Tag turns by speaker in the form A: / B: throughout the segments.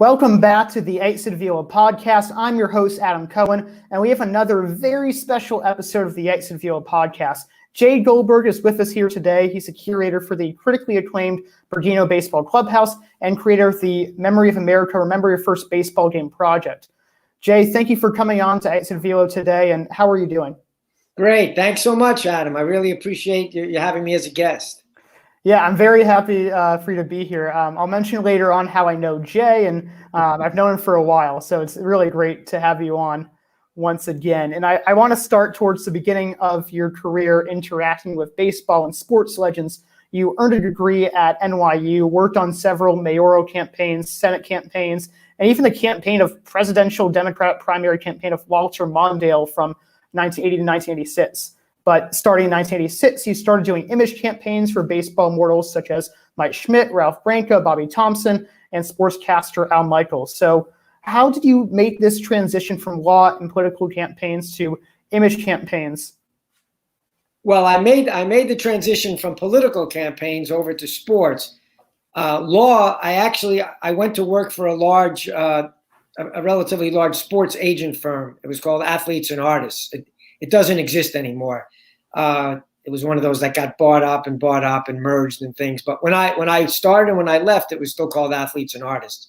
A: Welcome back to the Velo podcast. I'm your host, Adam Cohen, and we have another very special episode of the Velo podcast. Jay Goldberg is with us here today. He's a curator for the critically acclaimed Bergino Baseball Clubhouse and creator of the Memory of America, Remember Your First Baseball Game project. Jay, thank you for coming on to Velo today, and how are you doing?
B: Great. Thanks so much, Adam. I really appreciate you having me as a guest.
A: Yeah, I'm very happy for you to be here. I'll mention later on how I know Jay, and I've known him for a while, so it's really great to have you on once again. And I want to start towards the beginning of your career interacting with baseball and sports legends. You earned a degree at NYU, worked on several mayoral campaigns, Senate campaigns, and even the campaign of presidential Democrat primary campaign of Walter Mondale from 1980 to 1986. But starting in 1986, you started doing image campaigns for baseball mortals such as Mike Schmidt, Ralph Branca, Bobby Thomson, and sportscaster Al Michaels. So how did you make this transition from law and political campaigns to image campaigns?
B: Well, I made the transition from political campaigns over to sports. Law, I went to work for a relatively large sports agent firm. It was called Athletes and Artists. It doesn't exist anymore. It was one of those that got bought up and merged and things. But when I started and when I left, it was still called Athletes and Artists.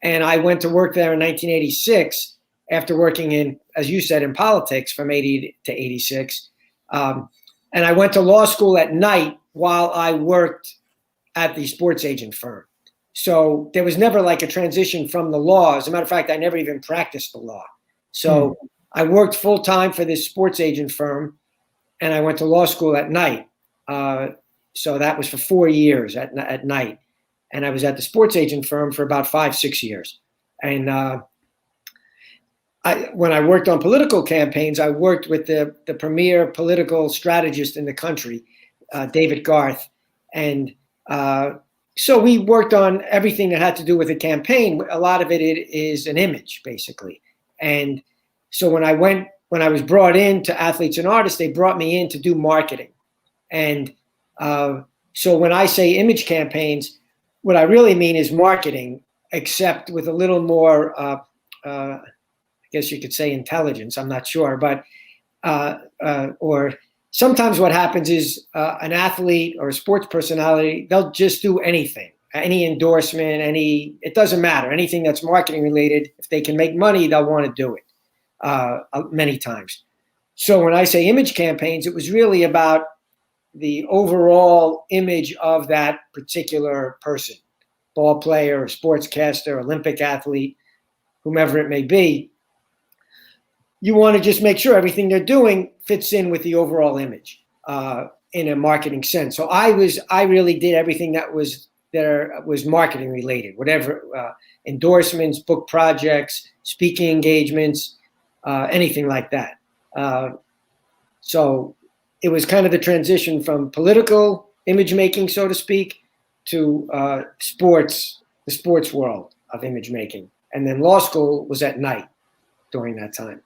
B: And I went to work there in 1986 after working in, as you said, in politics from 80 to 86. And I went to law school at night while I worked at the sports agent firm. So there was never like a transition from the law. As a matter of fact, I never even practiced the law. So I worked full time for this sports agent firm, and I went to law school at night. So that was for 4 years at night. And I was at the sports agent firm for about 5-6 years. And when I worked on political campaigns, I worked with the premier political strategist in the country, David Garth. And so we worked on everything that had to do with a campaign. A lot of it is an image, basically. And so when I was brought in to Athletes and Artists, they brought me in to do marketing. And so when I say image campaigns, what I really mean is marketing, except with a little more, I guess you could say intelligence, I'm not sure. But or sometimes what happens is an athlete or a sports personality, they'll just do anything, any endorsement, it doesn't matter, anything that's marketing related. If they can make money, they'll want to do it. Many times. So when I say image campaigns, it was really about the overall image of that particular person, ball player, sportscaster, Olympic athlete, whomever it may be. You want to just make sure everything they're doing fits in with the overall image in a marketing sense. So I really did everything that was marketing related, whatever, endorsements, book projects, speaking engagements, anything like that. So it was kind of the transition from political image making, so to speak, to the sports world of image making. And then law school was at night during that time.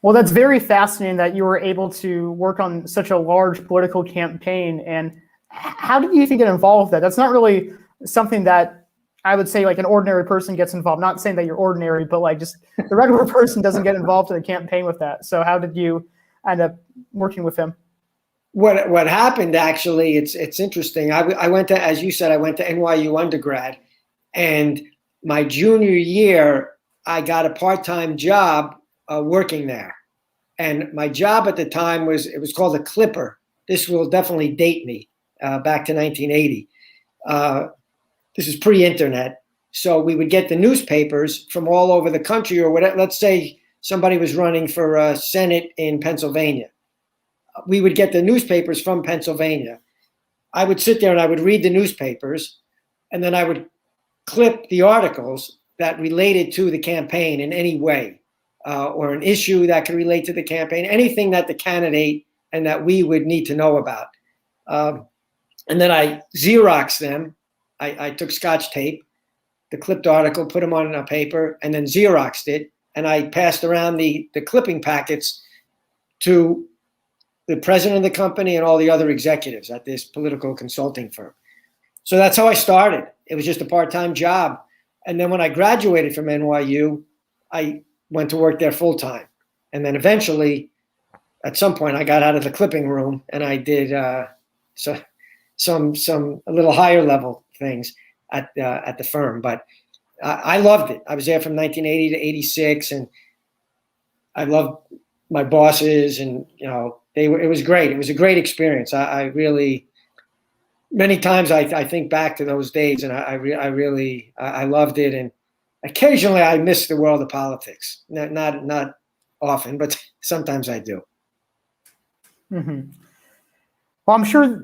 A: Well, that's very fascinating that you were able to work on such a large political campaign. And how did you think it involved that? That's not really something that I would say like an ordinary person gets involved. Not saying that you're ordinary, but like just the regular person doesn't get involved in a campaign with that. So how did you end up working with him?
B: What happened actually, it's interesting. I went to, as you said, I went to NYU undergrad, and my junior year, I got a part-time job working there. And my job at the time was called a clipper. This will definitely date me back to 1980. This is pre-internet. So we would get the newspapers from all over the country, or whatever. Let's say somebody was running for Senate in Pennsylvania. We would get the newspapers from Pennsylvania. I would sit there and I would read the newspapers, and then I would clip the articles that related to the campaign in any way, or an issue that could relate to the campaign, anything that the candidate and that we would need to know about. And then I Xeroxed them. I took Scotch tape, the clipped article, put them on a paper, and then Xeroxed it. And I passed around the clipping packets to the president of the company and all the other executives at this political consulting firm. So that's how I started. It was just a part-time job. And then when I graduated from NYU, I went to work there full-time. And then eventually, at some point, I got out of the clipping room and I did some a little higher level things at the firm. But I loved it. I was there from 1980 to 86, and I loved my bosses, and it was great. It was a great experience. I really, many times I think back to those days, and I really loved it. And occasionally I miss the world of politics. Not often, but sometimes I do.
A: Mm-hmm. Well, I'm sure.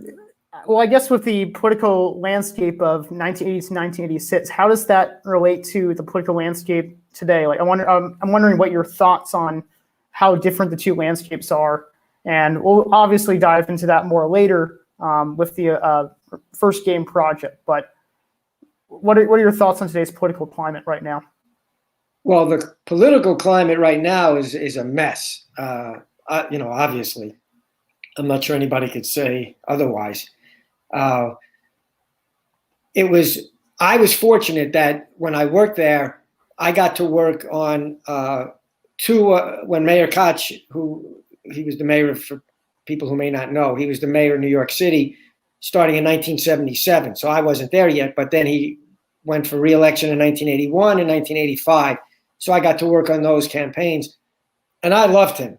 A: Well, I guess with the political landscape of 1980 to 1986, how does that relate to the political landscape today? Like, I'm wondering what your thoughts on how different the two landscapes are, and we'll obviously dive into that more later with the first game project. But what are your thoughts on today's political climate right now?
B: Well, the political climate right now is a mess. Obviously, I'm not sure anybody could say otherwise. I was fortunate that when I worked there, I got to work on when Mayor Koch, he was the mayor, for people who may not know, he was the mayor of New York City starting in 1977. So I wasn't there yet, but then he went for re-election in 1981 and 1985. So I got to work on those campaigns, and I loved him.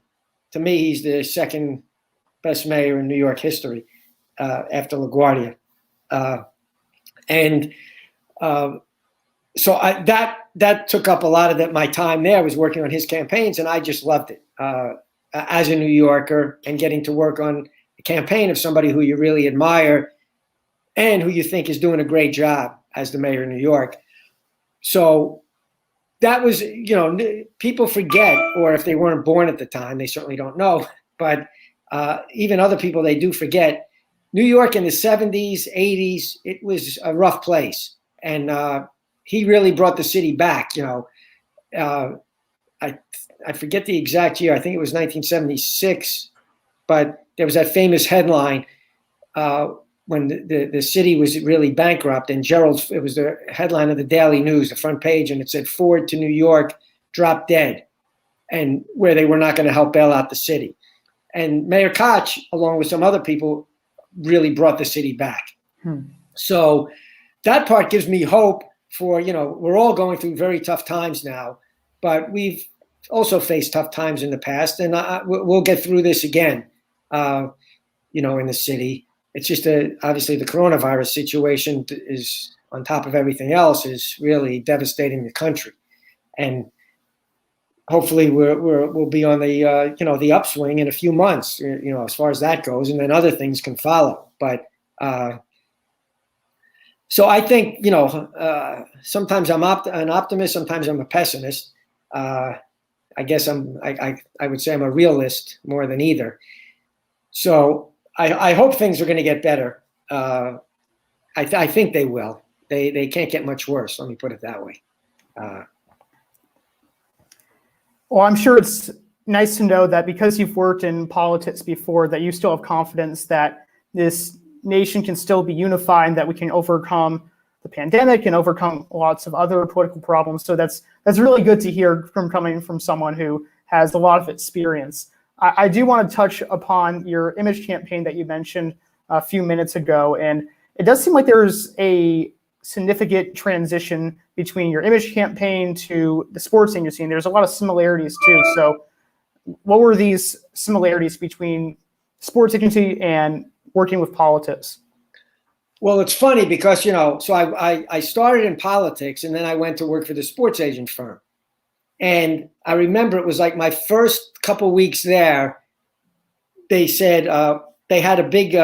B: To me, he's the second best mayor in New York history after LaGuardia. So that took up a lot of my time there. I was working on his campaigns, and I just loved it as a New Yorker, and getting to work on a campaign of somebody who you really admire and who you think is doing a great job as the mayor of New York. So that was, people forget, or if they weren't born at the time, they certainly don't know. But even other people, they do forget. New York in the 70s, 80s, it was a rough place. And he really brought the city back. I forget the exact year. I think it was 1976. But there was that famous headline when the city was really bankrupt, and it was the headline of the Daily News, the front page, and it said Ford to New York, drop dead, and where they were not going to help bail out the city. And Mayor Koch, along with some other people, really brought the city back. So that part gives me hope for, we're all going through very tough times now, but we've also faced tough times in the past, and we'll get through this again, in the city. It's just obviously the coronavirus situation is, on top of everything else, is really devastating the country. And hopefully we'll be on the the upswing in a few months, as far as that goes, and then other things can follow. But so I think sometimes I'm an optimist, sometimes I'm a pessimist. I guess I would say I'm a realist more than either. So I hope things are going to get better. I think they will. They can't get much worse. Let me put it that way.
A: Well, I'm sure it's nice to know that because you've worked in politics before, that you still have confidence that this nation can still be unified, and that we can overcome the pandemic and overcome lots of other political problems. So that's really good to hear coming from someone who has a lot of experience. I do want to touch upon your image campaign that you mentioned a few minutes ago, and it does seem like there's a significant transition between your image campaign to the sports agency, and there's a lot of similarities too. So what were these similarities between sports agency and working with politics?
B: Well, it's funny because, so I started in politics, and then I went to work for the sports agent firm. And I remember it was like my first couple weeks there, they said they had a big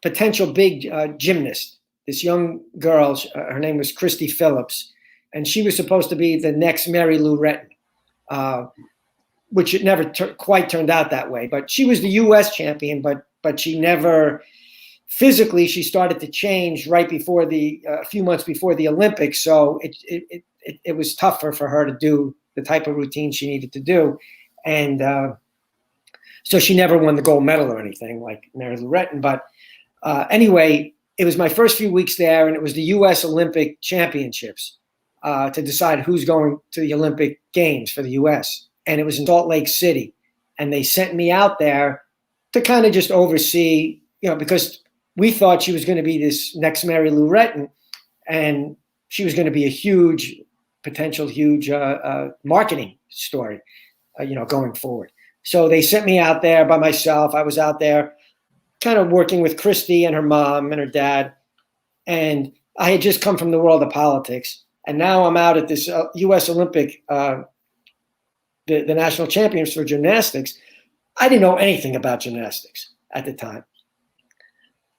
B: potential big gymnast, this young girl, her name was Christy Phillips, and she was supposed to be the next Mary Lou Retton, which it never quite turned out that way. But she was the U.S. champion, but she never, physically, she started to change right before a few months before the Olympics. So it was tougher for her to do the type of routine she needed to do. And so she never won the gold medal or anything like Mary Lou Retton. But anyway, it was my first few weeks there, and it was the U.S. Olympic Championships to decide who's going to the Olympic Games for the U.S. And it was in Salt Lake City. And they sent me out there to kind of just oversee, because we thought she was going to be this next Mary Lou Retton, and she was going to be a potential huge marketing story, going forward. So they sent me out there by myself. I was out there kind of working with Christy and her mom and her dad. And I had just come from the world of politics. And now I'm out at this U.S. Olympic, the national champions for gymnastics. I didn't know anything about gymnastics at the time.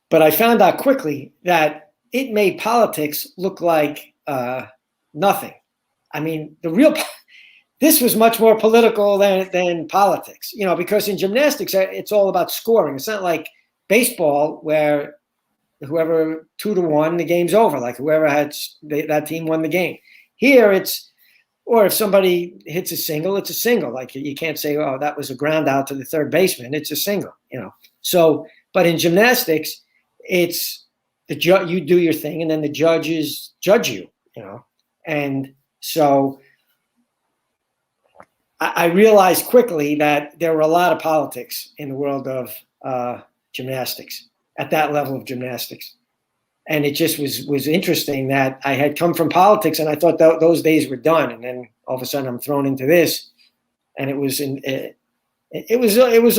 B: But I found out quickly that it made politics look like nothing. I mean, this was much more political than politics, because in gymnastics, it's all about scoring. It's not like baseball where whoever 2-1, the game's over. Like whoever had that team won the game. Here or if somebody hits a single, it's a single. Like you can't say, oh, that was a ground out to the third baseman. It's a single, So, but in gymnastics, it's you do your thing, and then the judges judge you, And so I realized quickly that there were a lot of politics in the world of gymnastics at that level of gymnastics. And it just was interesting that I had come from politics and I thought those days were done. And then all of a sudden I'm thrown into this, and it was a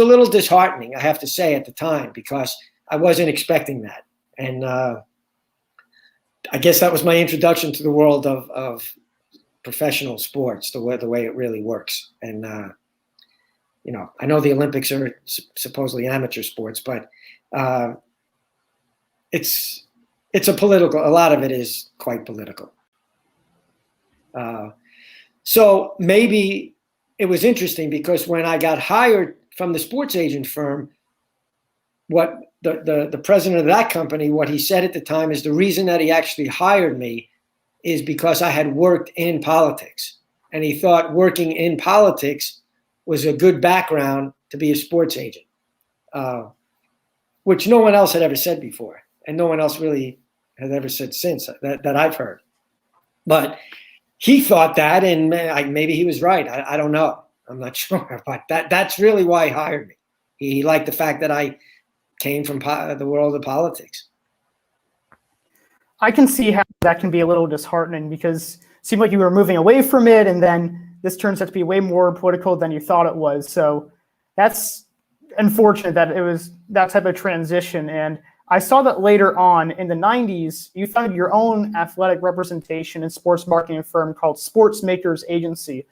B: little disheartening, I have to say, at the time, because I wasn't expecting that. And I guess that was my introduction to the world of professional sports, the way it really works. And I know the Olympics are supposedly amateur sports, but it's a lot of it is quite political. So maybe it was interesting because when I got hired from the sports agent firm, what the president of that company, what he said at the time is the reason that he actually hired me is because I had worked in politics. And he thought working in politics was a good background to be a sports agent, which no one else had ever said before. And no one else really has ever said since that I've heard. But he thought that, and maybe he was right. I don't know. I'm not sure. But that's really why he hired me. He liked the fact that I came from the world of politics.
A: I can see how that can be a little disheartening because it seemed like you were moving away from it, and then this turns out to be way more political than you thought it was. So that's unfortunate that it was that type of transition. And I saw that later on in the 90s, you founded your own athletic representation and sports marketing firm called Sports Makers Agency.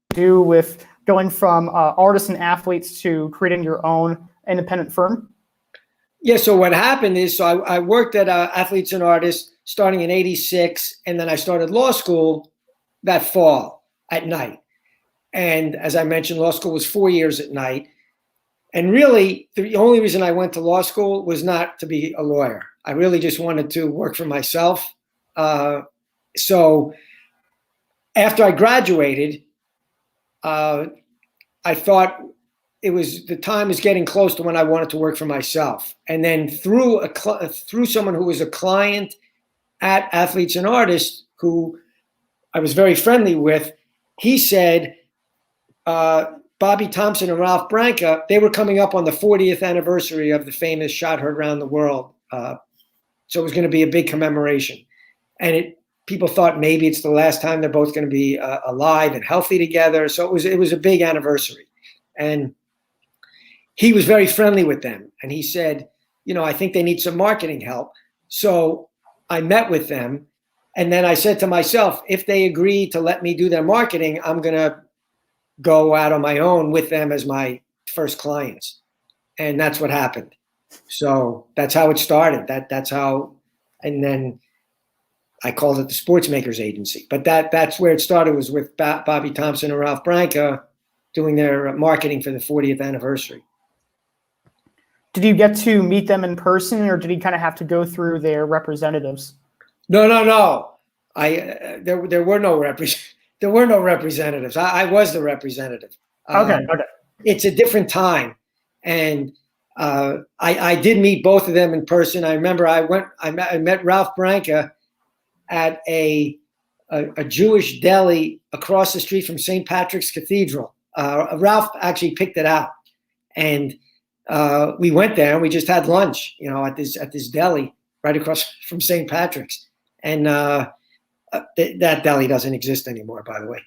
A: Do with going from artists and athletes to creating your own independent firm?
B: Yeah, so what happened is, I worked at Athletes and Artists starting in '86, and then I started law school that fall at night. And as I mentioned, law school was 4 years at night. And really, the only reason I went to law school was not to be a lawyer. I really just wanted to work for myself. So after I graduated, I thought the time is getting close to when I wanted to work for myself. And then through someone who was a client at Athletes and Artists, who I was very friendly with, he said, Bobby Thomson and Ralph Branca, they were coming up on the 40th anniversary of the famous Shot Heard Around the World. So it was going to be a big commemoration. And people thought maybe it's the last time they're both going to be alive and healthy together. So it was a big anniversary. And he was very friendly with them. And he said, I think they need some marketing help. So I met with them. And then I said to myself, if they agree to let me do their marketing, I'm going to go out on my own with them as my first clients. And that's what happened. So that's how it started. That's how, and then I called it the Sports Makers Agency. But that's where it started, was with Bobby Thomson and Ralph Branca doing their marketing for the 40th anniversary.
A: Did you get to meet them in person, or did you kind of have to go through their representatives?
B: No. There were no representatives. I was the representative.
A: Okay.
B: It's a different time, and I did meet both of them in person. I remember I met Ralph Branca at a Jewish deli across the street from St. Patrick's Cathedral. Ralph actually picked it out, and we went there and we just had lunch, at this deli right across from St. Patrick's. And that deli doesn't exist anymore, by the way.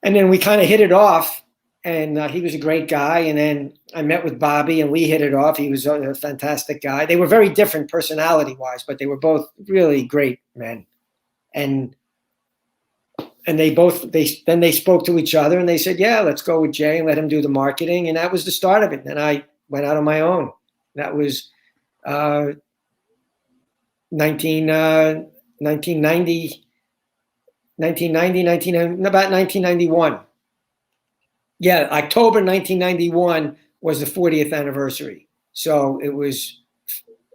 B: And then we kind of hit it off, and he was a great guy. And then I met with Bobby, and we hit it off. He was a fantastic guy. They were very different personality-wise, but they were both really great men. And then they spoke to each other, and they said, "Yeah, let's go with Jay and let him do the marketing." And that was the start of it. And I went out on my own. That was about 1991. Yeah, October 1991 was the 40th anniversary. So it was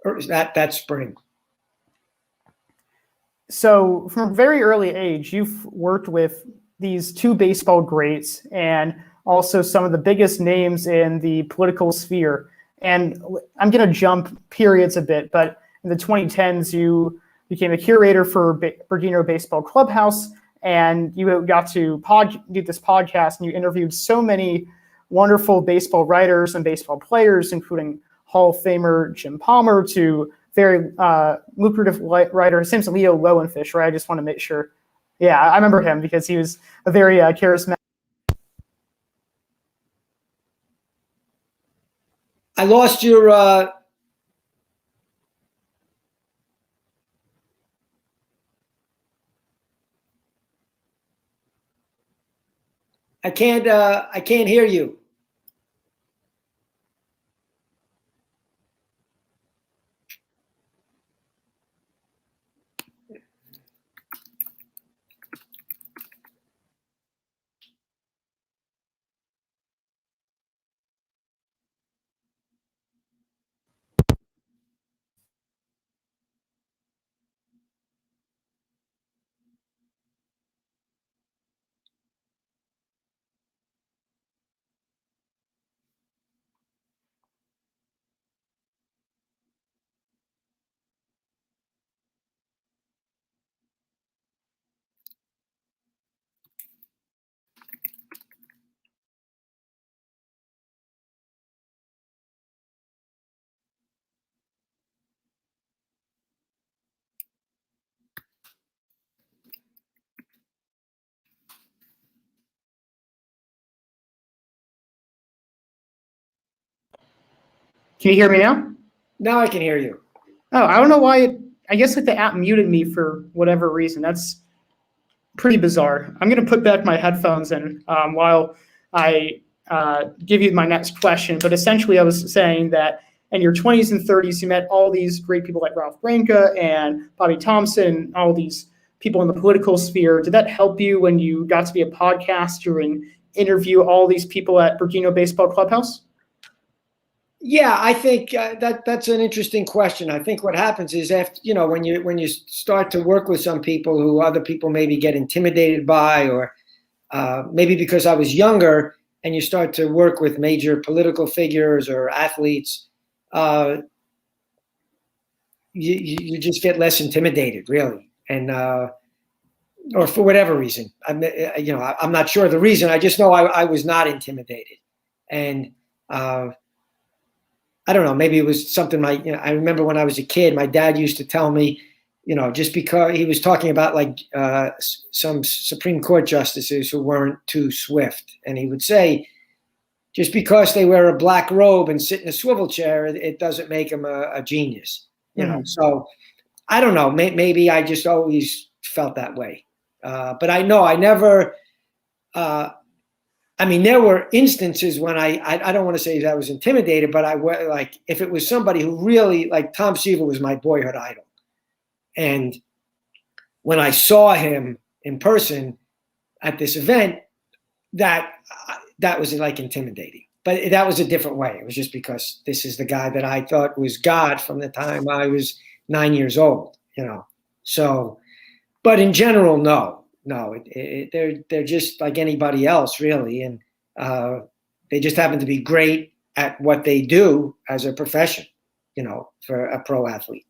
B: that spring.
A: So from a very early age, you've worked with these two baseball greats and also some of the biggest names in the political sphere. And I'm going to jump periods a bit, but in the 2010s, you became a curator for Bergino Baseball Clubhouse, and you got to do this podcast, and you interviewed so many wonderful baseball writers and baseball players, including Hall of Famer Jim Palmer to very lucrative writer. His name's Leo Lowenfish, right? I just want to make sure. Yeah, I remember him because he was a very charismatic.
B: I lost your. I can't hear you.
A: Can you hear me now?
B: Now I can hear you.
A: Oh, I don't know why. I guess the app muted me for whatever reason. That's pretty bizarre. I'm going to put back my headphones in while I give you my next question. But essentially, I was saying that in your 20s and 30s, you met all these great people like Ralph Branca and Bobby Thomson, all these people in the political sphere. Did that help you when you got to be a podcaster and interview all these people at Bergino Baseball Clubhouse?
B: Yeah, I think that's an interesting question. I think what happens is after when you start to work with some people who other people maybe get intimidated by, or maybe because I was younger, and you start to work with major political figures or athletes, you just get less intimidated, really, and or for whatever reason. I'm not sure the reason. I just know I was not intimidated, and I don't know, maybe it was something I remember when I was a kid, my dad used to tell me, just because he was talking about some Supreme Court justices who weren't too swift. And he would say, just because they wear a black robe and sit in a swivel chair, it doesn't make them a genius. So I don't know, maybe I just always felt that way. But I know I never, there were instances when I don't want to say that I was intimidated, but if it was somebody who really, like Tom Seaver was my boyhood idol. And when I saw him in person at this event, that was intimidating. But that was a different way. It was just because this is the guy that I thought was God from the time I was 9 years old, So, but in general, no. They're just like anybody else, really, and they just happen to be great at what they do as a profession, for a pro athlete.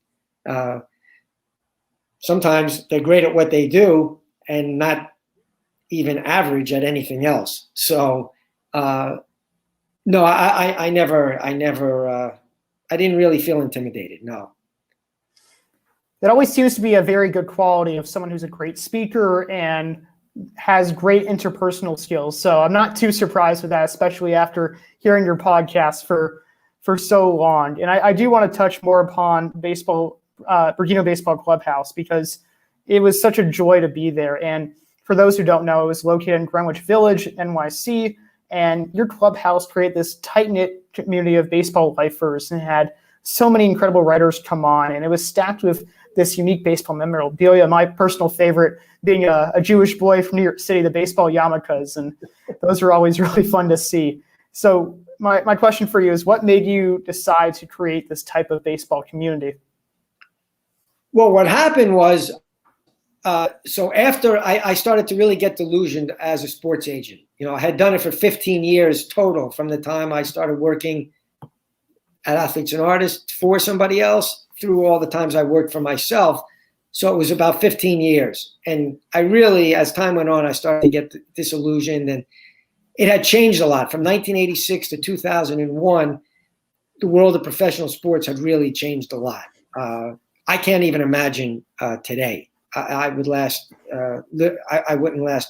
B: Sometimes they're great at what they do and not even average at anything else. So, no, I didn't really feel intimidated. No.
A: That always seems to be a very good quality of someone who's a great speaker and has great interpersonal skills. So I'm not too surprised with that, especially after hearing your podcast for so long. And I do want to touch more upon Bergino Baseball Clubhouse, because it was such a joy to be there. And for those who don't know, it was located in Greenwich Village, NYC, and your clubhouse created this tight-knit community of baseball lifers and had so many incredible writers come on, and it was stacked with this unique baseball memorabilia. My personal favorite being a Jewish boy from New York City, the baseball yarmulkes, and those are always really fun to see. So my question for you is, what made you decide to create this type of baseball community?
B: Well, what happened was, so after I started to really get delusioned as a sports agent. I had done it for 15 years total, from the time I started working at Athletes and Artists for somebody else through all the times I worked for myself. So it was about 15 years. And I really, as time went on, I started to get disillusioned, and it had changed a lot. From 1986 to 2001, the world of professional sports had really changed a lot. I can't even imagine today. I wouldn't last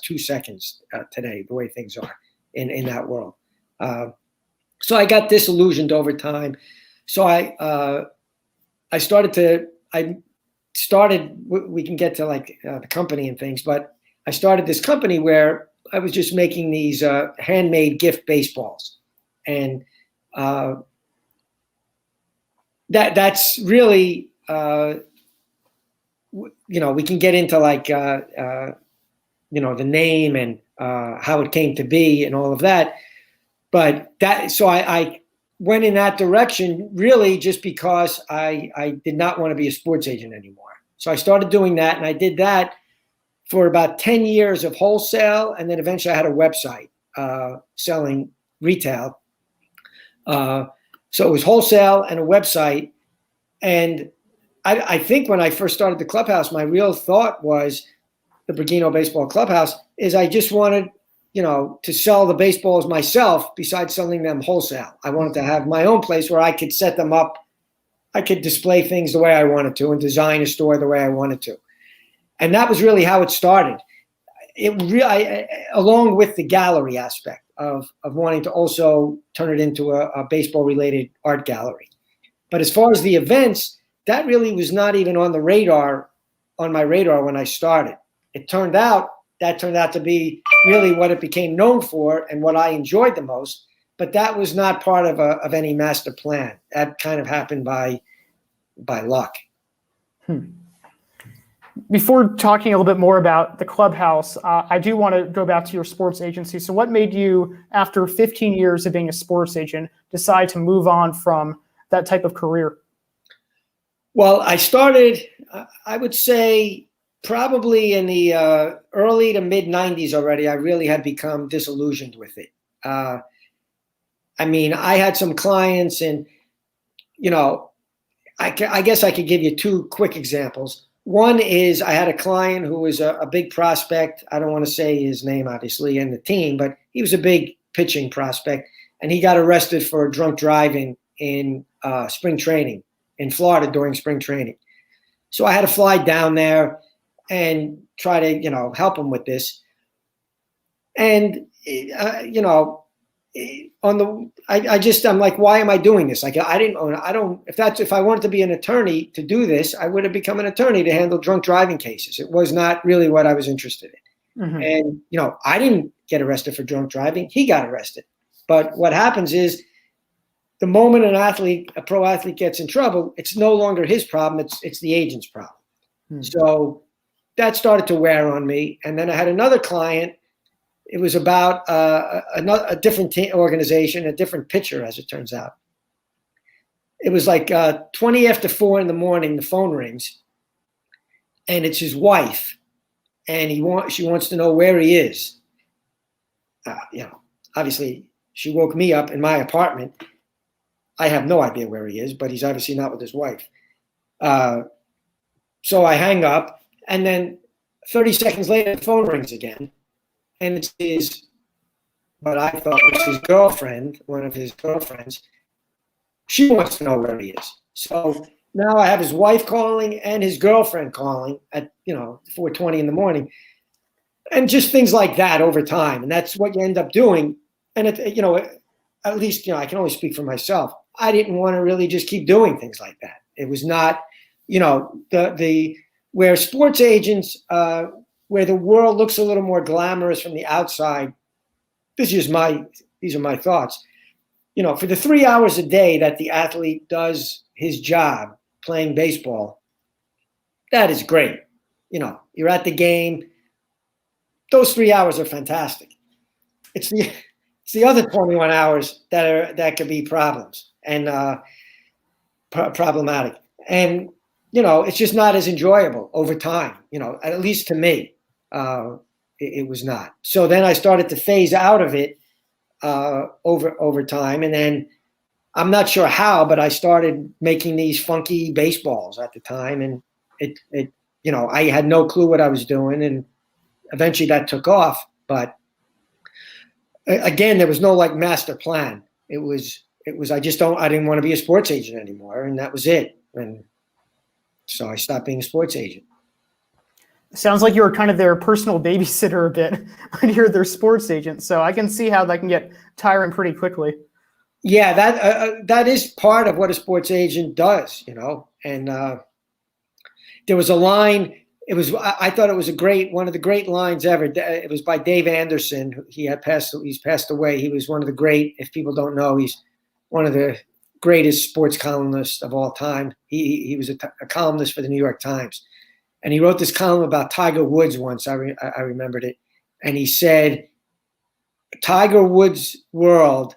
B: 2 seconds today, the way things are in that world. So I got disillusioned over time. So I started, we can get to the company and things, but I started this company where I was just making these handmade gift baseballs. And that's really, we can get into the name and how it came to be and all of that. But so I went in that direction really just because I did not want to be a sports agent anymore. So I started doing that, and I did that for about 10 years of wholesale. And then eventually I had a website selling retail. So it was wholesale and a website. And I think when I first started the clubhouse, my real thought was the Bergino Baseball Clubhouse is I just wanted, to sell the baseballs myself besides selling them wholesale. I wanted to have my own place where I could set them up. I could display things the way I wanted to and design a store the way I wanted to. And that was really how it started. Along with the gallery aspect of wanting to also turn it into a baseball-related art gallery. But as far as the events, that really was not even on my radar when I started. It turned out to be really what it became known for and what I enjoyed the most. But that was not part of any master plan. That kind of happened by luck.
A: Before talking a little bit more about the clubhouse, I do want to go back to your sports agency. So what made you, after 15 years of being a sports agent, decide to move on from that type of career?
B: Well, I started, I would say, probably in the early to mid 90s already. I really had become disillusioned with it. I had some clients, and, I guess I could give you two quick examples. One is I had a client who was a big prospect. I don't want to say his name, obviously, in the team, but he was a big pitching prospect, and he got arrested for drunk driving in spring training in Florida during spring training. So I had to fly down there and try to, help him with this. And, I'm like, why am I doing this? Like, if I wanted to be an attorney to do this, I would have become an attorney to handle drunk driving cases. It was not really what I was interested in. Mm-hmm. And, I didn't get arrested for drunk driving. He got arrested. But what happens is, the moment a pro athlete gets in trouble, it's no longer his problem. It's the agent's problem. So that started to wear on me. And then I had another client. It was about a different organization, a different pitcher, as it turns out. It was like 20 after 4 in the morning, the phone rings, and it's his wife, and she wants to know where he is. Obviously, she woke me up in my apartment. I have no idea where he is, but he's obviously not with his wife. So I hang up, and then 30 seconds later, the phone rings again, and it's what I thought was his girlfriend, one of his girlfriends. She wants to know where he is. So now I have his wife calling and his girlfriend calling at 4:20 in the morning, and just things like that over time. And that's what you end up doing. And at least I can only speak for myself. I didn't want to really just keep doing things like that. It was not, the where sports agents, where the world looks a little more glamorous from the outside. These are my thoughts. For the 3 hours a day that the athlete does his job playing baseball, that is great. You're at the game. Those 3 hours are fantastic. It's the other 21 hours that could be problems and problematic. And, it's just not as enjoyable over time, at least to me, it was not. So then I started to phase out of it over time. And then I'm not sure how, but I started making these funky baseballs at the time. And I had no clue what I was doing. And eventually that took off. But again, there was no master plan. It was, I didn't want to be a sports agent anymore. And that was it. And so I stopped being a sports agent.
A: Sounds like you were kind of their personal babysitter a bit when you're their sports agent. So I can see how that can get tiring pretty quickly.
B: Yeah, that is part of what a sports agent does, And there was a line. I thought it was one of the great lines ever. It was by Dave Anderson. He's passed away. He was one of the great. If people don't know, he's one of the greatest sports columnists of all time. He was a columnist for the New York Times. And he wrote this column about Tiger Woods once. I remembered it. And he said, Tiger Woods' world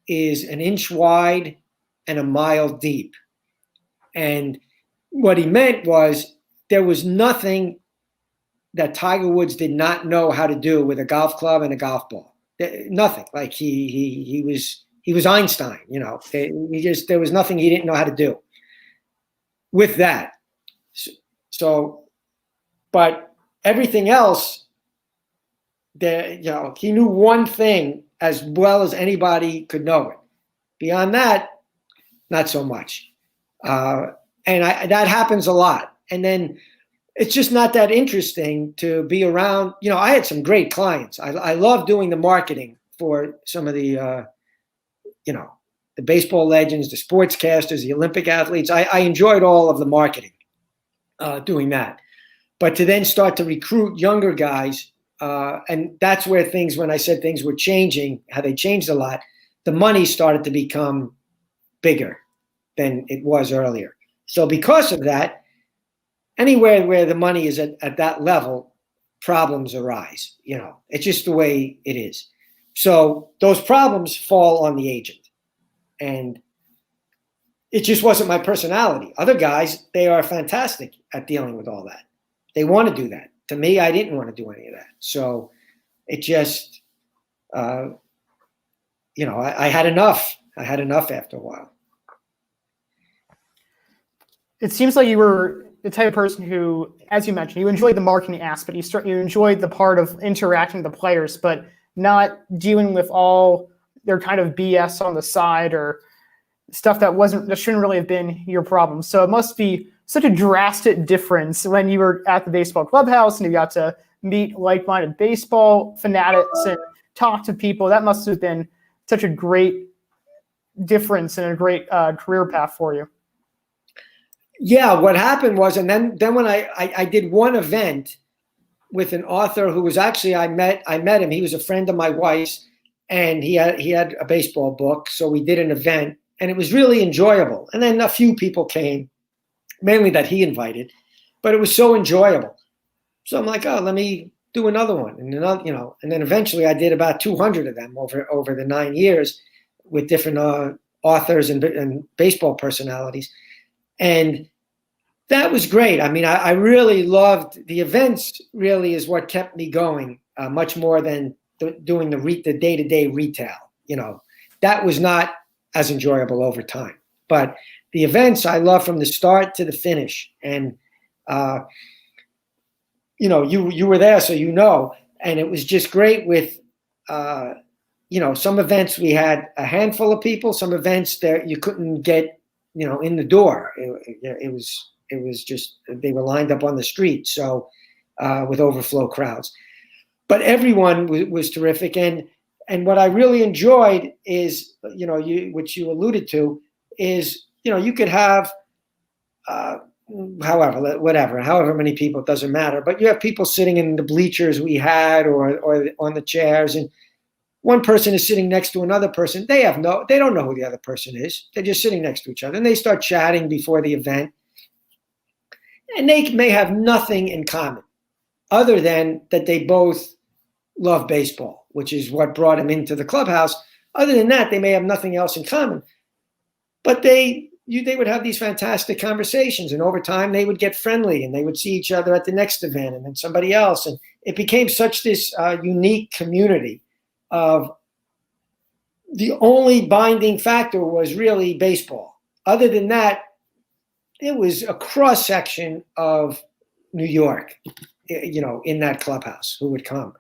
B: is an inch wide and a mile deep. And what he meant was there was nothing that Tiger Woods did not know how to do with a golf club and a golf ball. Nothing. Like he was Einstein, there was nothing he didn't know how to do with that. So, but everything else, he knew one thing as well as anybody could know it. Beyond that, not so much. And that happens a lot. And then it's just not that interesting to be around. I had some great clients. I love doing the marketing for some of the, the baseball legends, the sportscasters, the Olympic athletes. I enjoyed all of the marketing. Doing that. But to then start to recruit younger guys, and that's where when I said things were changing, how they changed a lot, the money started to become bigger than it was earlier. So because of that, anywhere where the money is at that level, problems arise. It's just the way it is. So those problems fall on the agent. And it just wasn't my personality. Other guys, they are fantastic at dealing with all that. They want to do that. To me, I didn't want to do any of that. So it just, I had enough. I had enough after a while.
A: It seems like you were the type of person who, as you mentioned, you enjoyed the marketing aspect. You enjoyed the part of interacting with the players, but not dealing with all their kind of BS on the side or stuff that shouldn't really have been your problem. So it must be such a drastic difference when you were at the baseball clubhouse and you got to meet like-minded baseball fanatics and talk to people. That must have been such a great difference and a great career path for you.
B: Yeah, what happened was, and then when I did one event with an author who was actually, I met him. He was a friend of my wife's, and he had a baseball book. So we did an event, and it was really enjoyable. And then a few people came, mainly that he invited, but it was so enjoyable. So I'm like, oh, let me do another one, and another, and then eventually I did about 200 of them over the 9 years with different authors and baseball personalities. And that was great. I mean, I really loved the events. Really is what kept me going, much more than doing the day-to-day retail. That was not. as enjoyable over time. But the events I love from the start to the finish. And, you were there, so and it was just great with, some events we had a handful of people, some events that you couldn't get, in the door. It was just, they were lined up on the street. So with overflow crowds, but everyone was terrific. And what I really enjoyed is, which you alluded to is, you could have, however many people, it doesn't matter, but you have people sitting in the bleachers we had, or on the chairs, and one person is sitting next to another person. They don't know who the other person is. They're just sitting next to each other, and they start chatting before the event, and they may have nothing in common other than that they both love baseball, which is what brought them into the clubhouse. Other than that, they may have nothing else in common, but they would have these fantastic conversations, and over time they would get friendly, and they would see each other at the next event, and then somebody else, and it became such this unique community of the only binding factor was really baseball. Other than that, it was a cross section of New York, in that clubhouse who would come.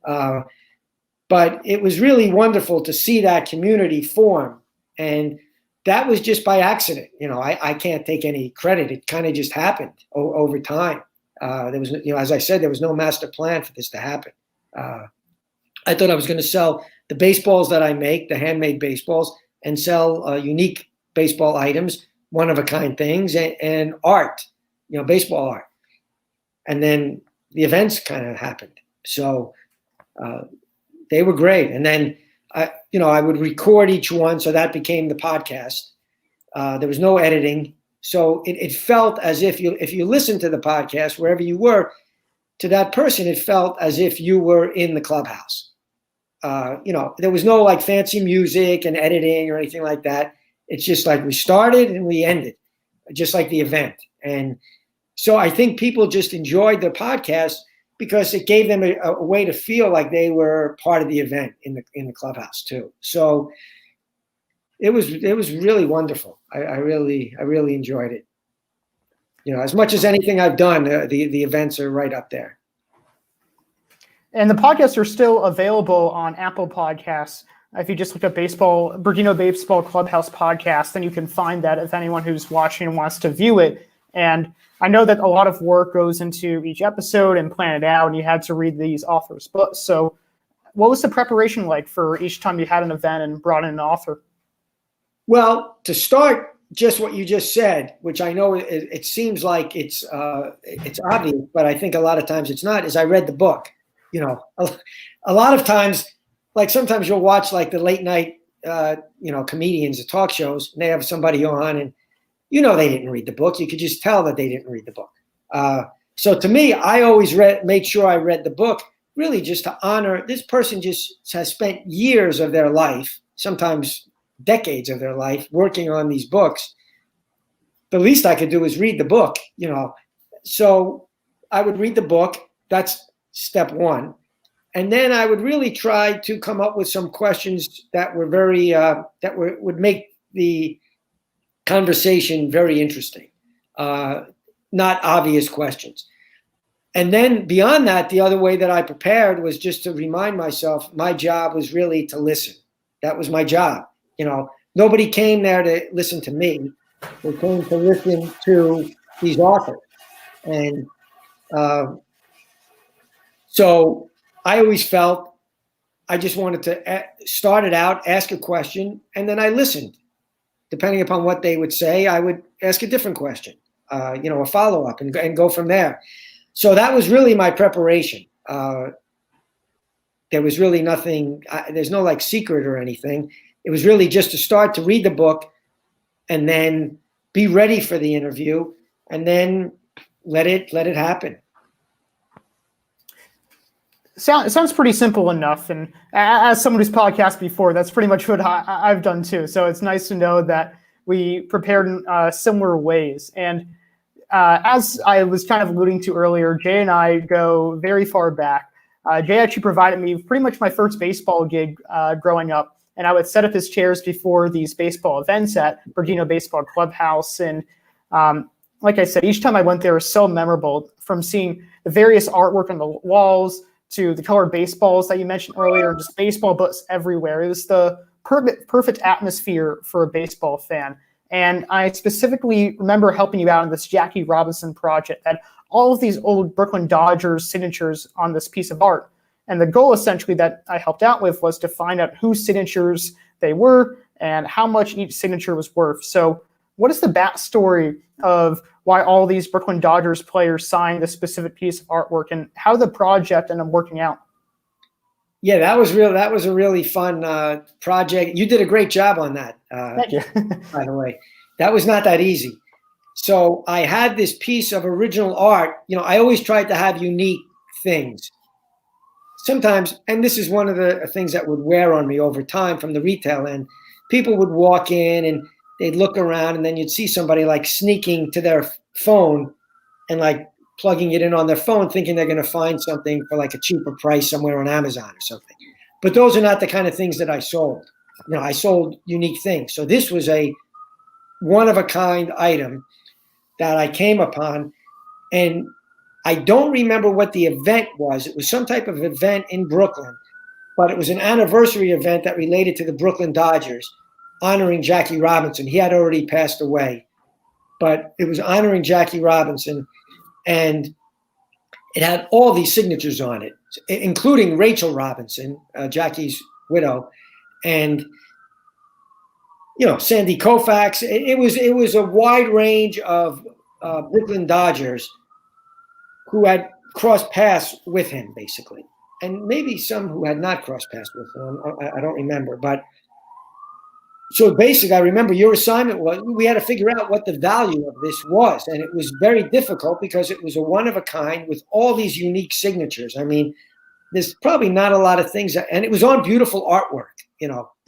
B: But it was really wonderful to see that community form, and that was just by accident. I can't take any credit. It kind of just happened over time. There was, as I said, there was no master plan for this to happen. I thought I was going to sell the baseballs that I make, the handmade baseballs, and sell unique baseball items, one-of-a-kind things, and art, baseball art. And then the events kind of happened. So they were great. And then, I would record each one, so that became the podcast. There was no editing. So it felt as if you listened to the podcast, wherever you were, to that person, it felt as if you were in the clubhouse. There was no like fancy music and editing or anything like that. It's just like we started and we ended, just like the event. And so I think people just enjoyed the podcast because it gave them a way to feel like they were part of the event in the clubhouse too. So it was really wonderful. I really enjoyed it. As much as anything I've done, the events are right up there.
A: And the podcasts are still available on Apple Podcasts. If you just look up Bergino Baseball Clubhouse podcast, then you can find that if anyone who's watching wants to view it. And I know that a lot of work goes into each episode and plan it out, and you had to read these authors' books. So what was the preparation like for each time you had an event and brought in an author?
B: Well, to start, just what you just said, which I know it seems like it's obvious, but I think a lot of times it's not, is I read the book. A lot of times, like sometimes you'll watch like the late night, comedians at talk shows, and they have somebody on, and they didn't read the book. You could just tell that they didn't read the book. So to me, I always made sure I read the book, really just to honor this person. Just has spent years of their life, sometimes decades of their life, working on these books. The least I could do is read the book, So I would read the book. That's step one. And then I would really try to come up with some questions that were very, would make the conversation very interesting, not obvious questions. And then beyond that, the other way that I prepared was just to remind myself my job was really to listen. That was my job. Nobody came there to listen to me. They came to listen to these authors. And so I always felt I just wanted to start it out, ask a question, and then I listened. Depending upon what they would say, I would ask a different question, a follow-up, and go from there. So that was really my preparation. There was really nothing, there's no like secret or anything. It was really just to start to read the book and then be ready for the interview and then let it happen.
A: It sounds pretty simple enough. And as someone who's podcasted before, that's pretty much what I've done too. So it's nice to know that we prepared in similar ways. And as I was kind of alluding to earlier, Jay and I go very far back. Jay actually provided me pretty much my first baseball gig growing up. and I would set up his chairs before these baseball events at Bergino Baseball Clubhouse. And like I said, each time I went there was so memorable, from seeing the various artwork on the walls to the colored baseballs that you mentioned earlier, and just baseball books everywhere. It was the perfect atmosphere for a baseball fan. And I specifically remember helping you out on this Jackie Robinson project that all of these old Brooklyn Dodgers signatures on this piece of art. And the goal essentially that I helped out with was to find out whose signatures they were and how much each signature was worth. So what is the backstory of why all these Brooklyn Dodgers players signed this specific piece of artwork, and how the project ended up working out?
B: Yeah, that was real. That was a really fun project. You did a great job on that.
A: Thank you.
B: By the way, that was not that easy. So I had this piece of original art. I always tried to have unique things. Sometimes, and this is one of the things that would wear on me over time from the retail end, people would walk in and they'd look around, and then you'd see somebody like sneaking to their phone and like plugging it in on their phone, thinking they're going to find something for like a cheaper price somewhere on Amazon or something. But those are not the kind of things that I sold. I sold unique things. So this was a one-of-a-kind item that I came upon, and I don't remember what the event was. It was some type of event in Brooklyn, but it was an anniversary event that related to the Brooklyn Dodgers, honoring Jackie Robinson. He had already passed away, but it was honoring Jackie Robinson, and it had all these signatures on it, including Rachel Robinson, Jackie's widow, and Sandy Koufax. It was a wide range of Brooklyn Dodgers who had crossed paths with him, basically, and maybe some who had not crossed paths with him. I don't remember, but. So basically, I remember your assignment was we had to figure out what the value of this was. And it was very difficult because it was a one-of-a-kind with all these unique signatures. I mean, there's probably not a lot of things. And it was on beautiful artwork.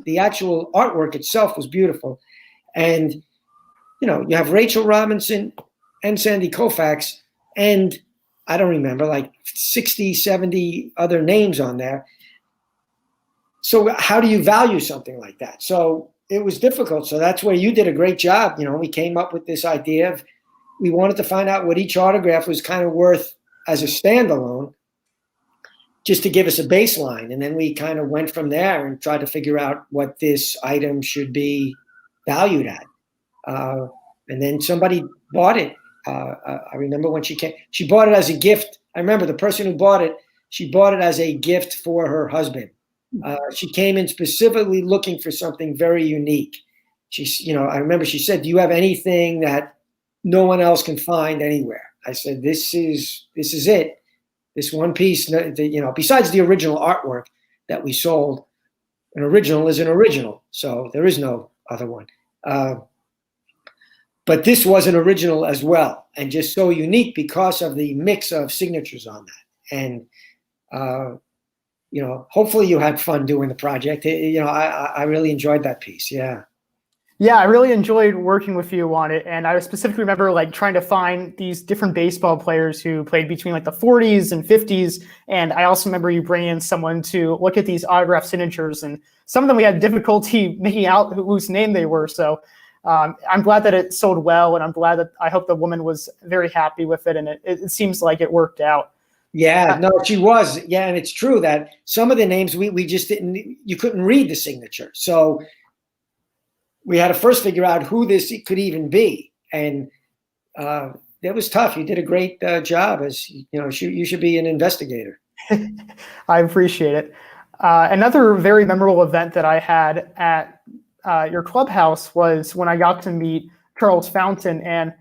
B: The actual artwork itself was beautiful. And, you have Rachel Robinson and Sandy Koufax, and I don't remember, like 60, 70 other names on there. So how do you value something like that? So it was difficult. So that's where you did a great job. We came up with this idea of, we wanted to find out what each autograph was kind of worth as a standalone, just to give us a baseline. And then we kind of went from there and tried to figure out what this item should be valued at. And then somebody bought it. I remember when she came, she bought it as a gift. I remember the person who bought it, she bought it as a gift for her husband. She came in specifically looking for something very unique. I remember she said, "Do you have anything that no one else can find anywhere?" I said, "This is it. This one piece, besides the original artwork that we sold, an original is an original. So there is no other one. But this was an original as well, and just so unique because of the mix of signatures on that. And hopefully you had fun doing the project. I really enjoyed that piece. Yeah.
A: Yeah, I really enjoyed working with you on it. And I specifically remember trying to find these different baseball players who played between the 40s and 50s. And I also remember you bringing in someone to look at these autograph signatures. And some of them we had difficulty making out whose name they were. So I'm glad that it sold well. And I hope the woman was very happy with it. And it seems like it worked out.
B: Yeah, no, she was. Yeah, and it's true that some of the names we just you couldn't read the signature. So we had to first figure out who this could even be. And it was tough. You did a great job. You should be an investigator.
A: I appreciate it. Another very memorable event that I had at your clubhouse was when I got to meet Charles Fountain. And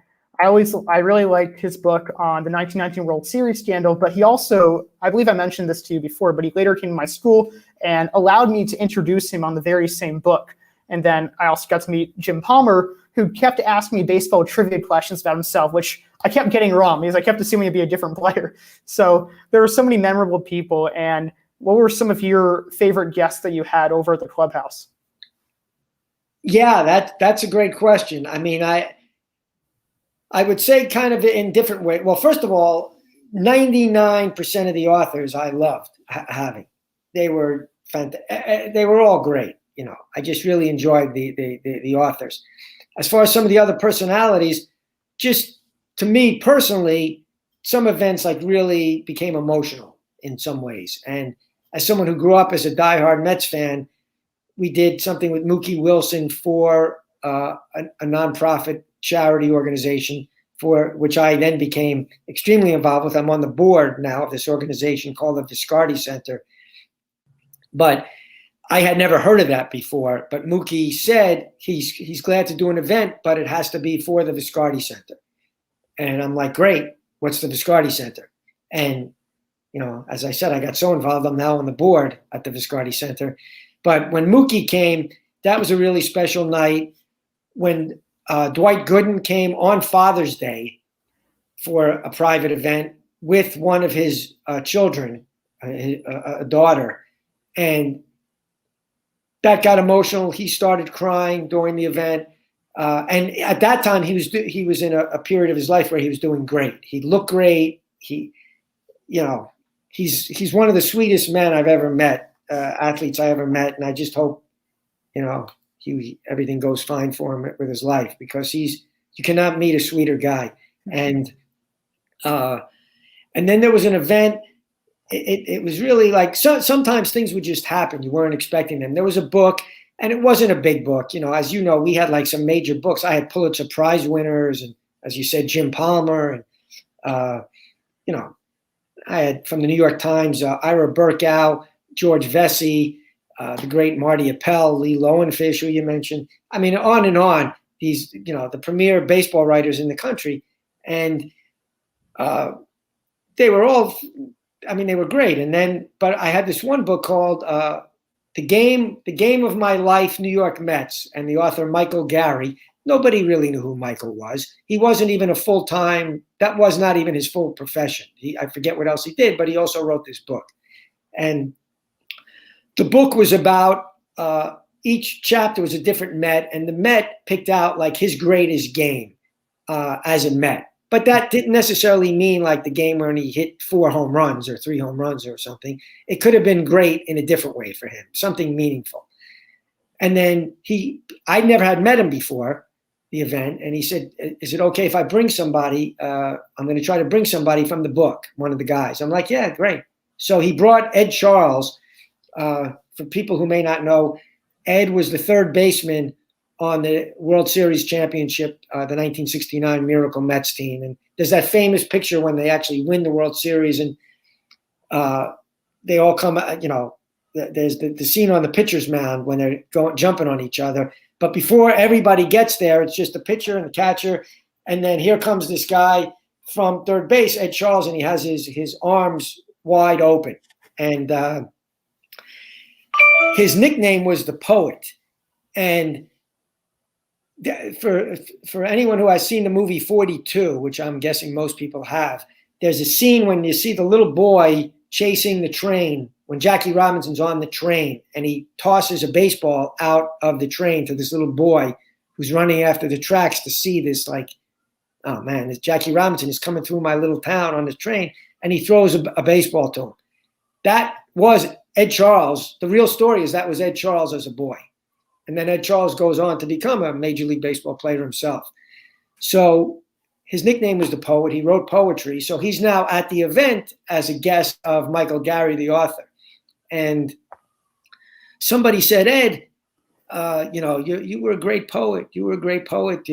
A: I really liked his book on the 1919 World Series scandal, but he also, I believe I mentioned this to you before, but he later came to my school and allowed me to introduce him on the very same book. And then I also got to meet Jim Palmer, who kept asking me baseball trivia questions about himself, which I kept getting wrong because I kept assuming he'd be a different player. So there were so many memorable people. And what were some of your favorite guests that you had over at the clubhouse?
B: Yeah, that's a great question. I mean, I would say kind of in different ways. Well, first of all, 99% of the authors I loved having. They were fantastic. They were all great. I just really enjoyed the authors. As far as some of the other personalities, just to me personally, some events like really became emotional in some ways. And as someone who grew up as a diehard Mets fan, we did something with Mookie Wilson for a nonprofit charity organization for which I then became extremely involved with. I'm on the board now of this organization called the Viscardi Center. But I had never heard of that before. But Mookie said he's glad to do an event, but it has to be for the Viscardi Center. And I'm like, great, what's the Viscardi Center? And, as I said, I got so involved, I'm now on the board at the Viscardi Center. But when Mookie came, that was a really special night. When Dwight Gooden came on Father's Day for a private event with one of his children, a daughter, and that got emotional. He started crying during the event, and at that time he was in a period of his life where he was doing great. He looked great. He's one of the sweetest men I've ever met, athletes I ever met, and I just hope everything goes fine for him with his life, because you cannot meet a sweeter guy. And then there was an event. It was really like, sometimes things would just happen. You weren't expecting them. There was a book, and it wasn't a big book. As you know, we had like some major books. I had Pulitzer Prize winners, and as you said, Jim Palmer, and I had from the New York Times, Ira Berkow, George Vesey, the great Marty Appel, Lee Lowenfish, who you mentioned. I mean, on and on. These, the premier baseball writers in the country, and they were all. They were great. And then, but I had this one book called The Game of My Life, New York Mets, and the author Michael Gary. Nobody really knew who Michael was. He wasn't even a full-time. That was not even his full profession. I forget what else he did, but he also wrote this book. And the book was about each chapter was a different Met, and the Met picked out like his greatest game as a Met. But that didn't necessarily mean like the game when he hit 4 home runs or 3 home runs or something. It could have been great in a different way for him, something meaningful. And then I never had met him before the event, and he said, is it okay if I bring somebody? I'm going to try to bring somebody from the book, one of the guys. I'm like, yeah, great. So he brought Ed Charles. For people who may not know, Ed was the third baseman on the World Series championship, the 1969 Miracle Mets team. And there's that famous picture when they actually win the World Series, and they all come, there's the scene on the pitcher's mound when they're jumping on each other. But before everybody gets there, it's just the pitcher and the catcher. And then here comes this guy from third base, Ed Charles, and he has his arms wide open. And his nickname was the Poet. And for anyone who has seen the movie 42, which I'm guessing most people have, there's a scene when you see the little boy chasing the train, when Jackie Robinson's on the train, and he tosses a baseball out of the train to this little boy who's running after the tracks to see this, like, oh man, this Jackie Robinson is coming through my little town on the train, and he throws a baseball to him. That was Ed Charles. The real story is that was Ed Charles as a boy. And then Ed Charles goes on to become a Major League Baseball player himself. So his nickname was the Poet. He wrote poetry. So he's now at the event as a guest of Michael Gary, the author. And somebody said, Ed, you were a great poet. You were a great poet.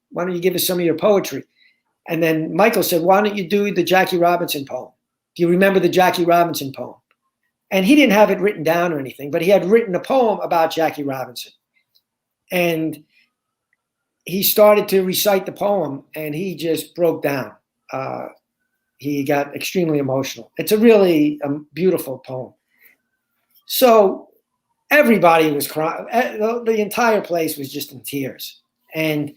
B: Why don't you give us some of your poetry? And then Michael said, why don't you do the Jackie Robinson poem? Do you remember the Jackie Robinson poem? And he didn't have it written down or anything, but he had written a poem about Jackie Robinson. And he started to recite the poem, and he just broke down. He got extremely emotional. It's a really beautiful poem. So everybody was crying. The entire place was just in tears. And,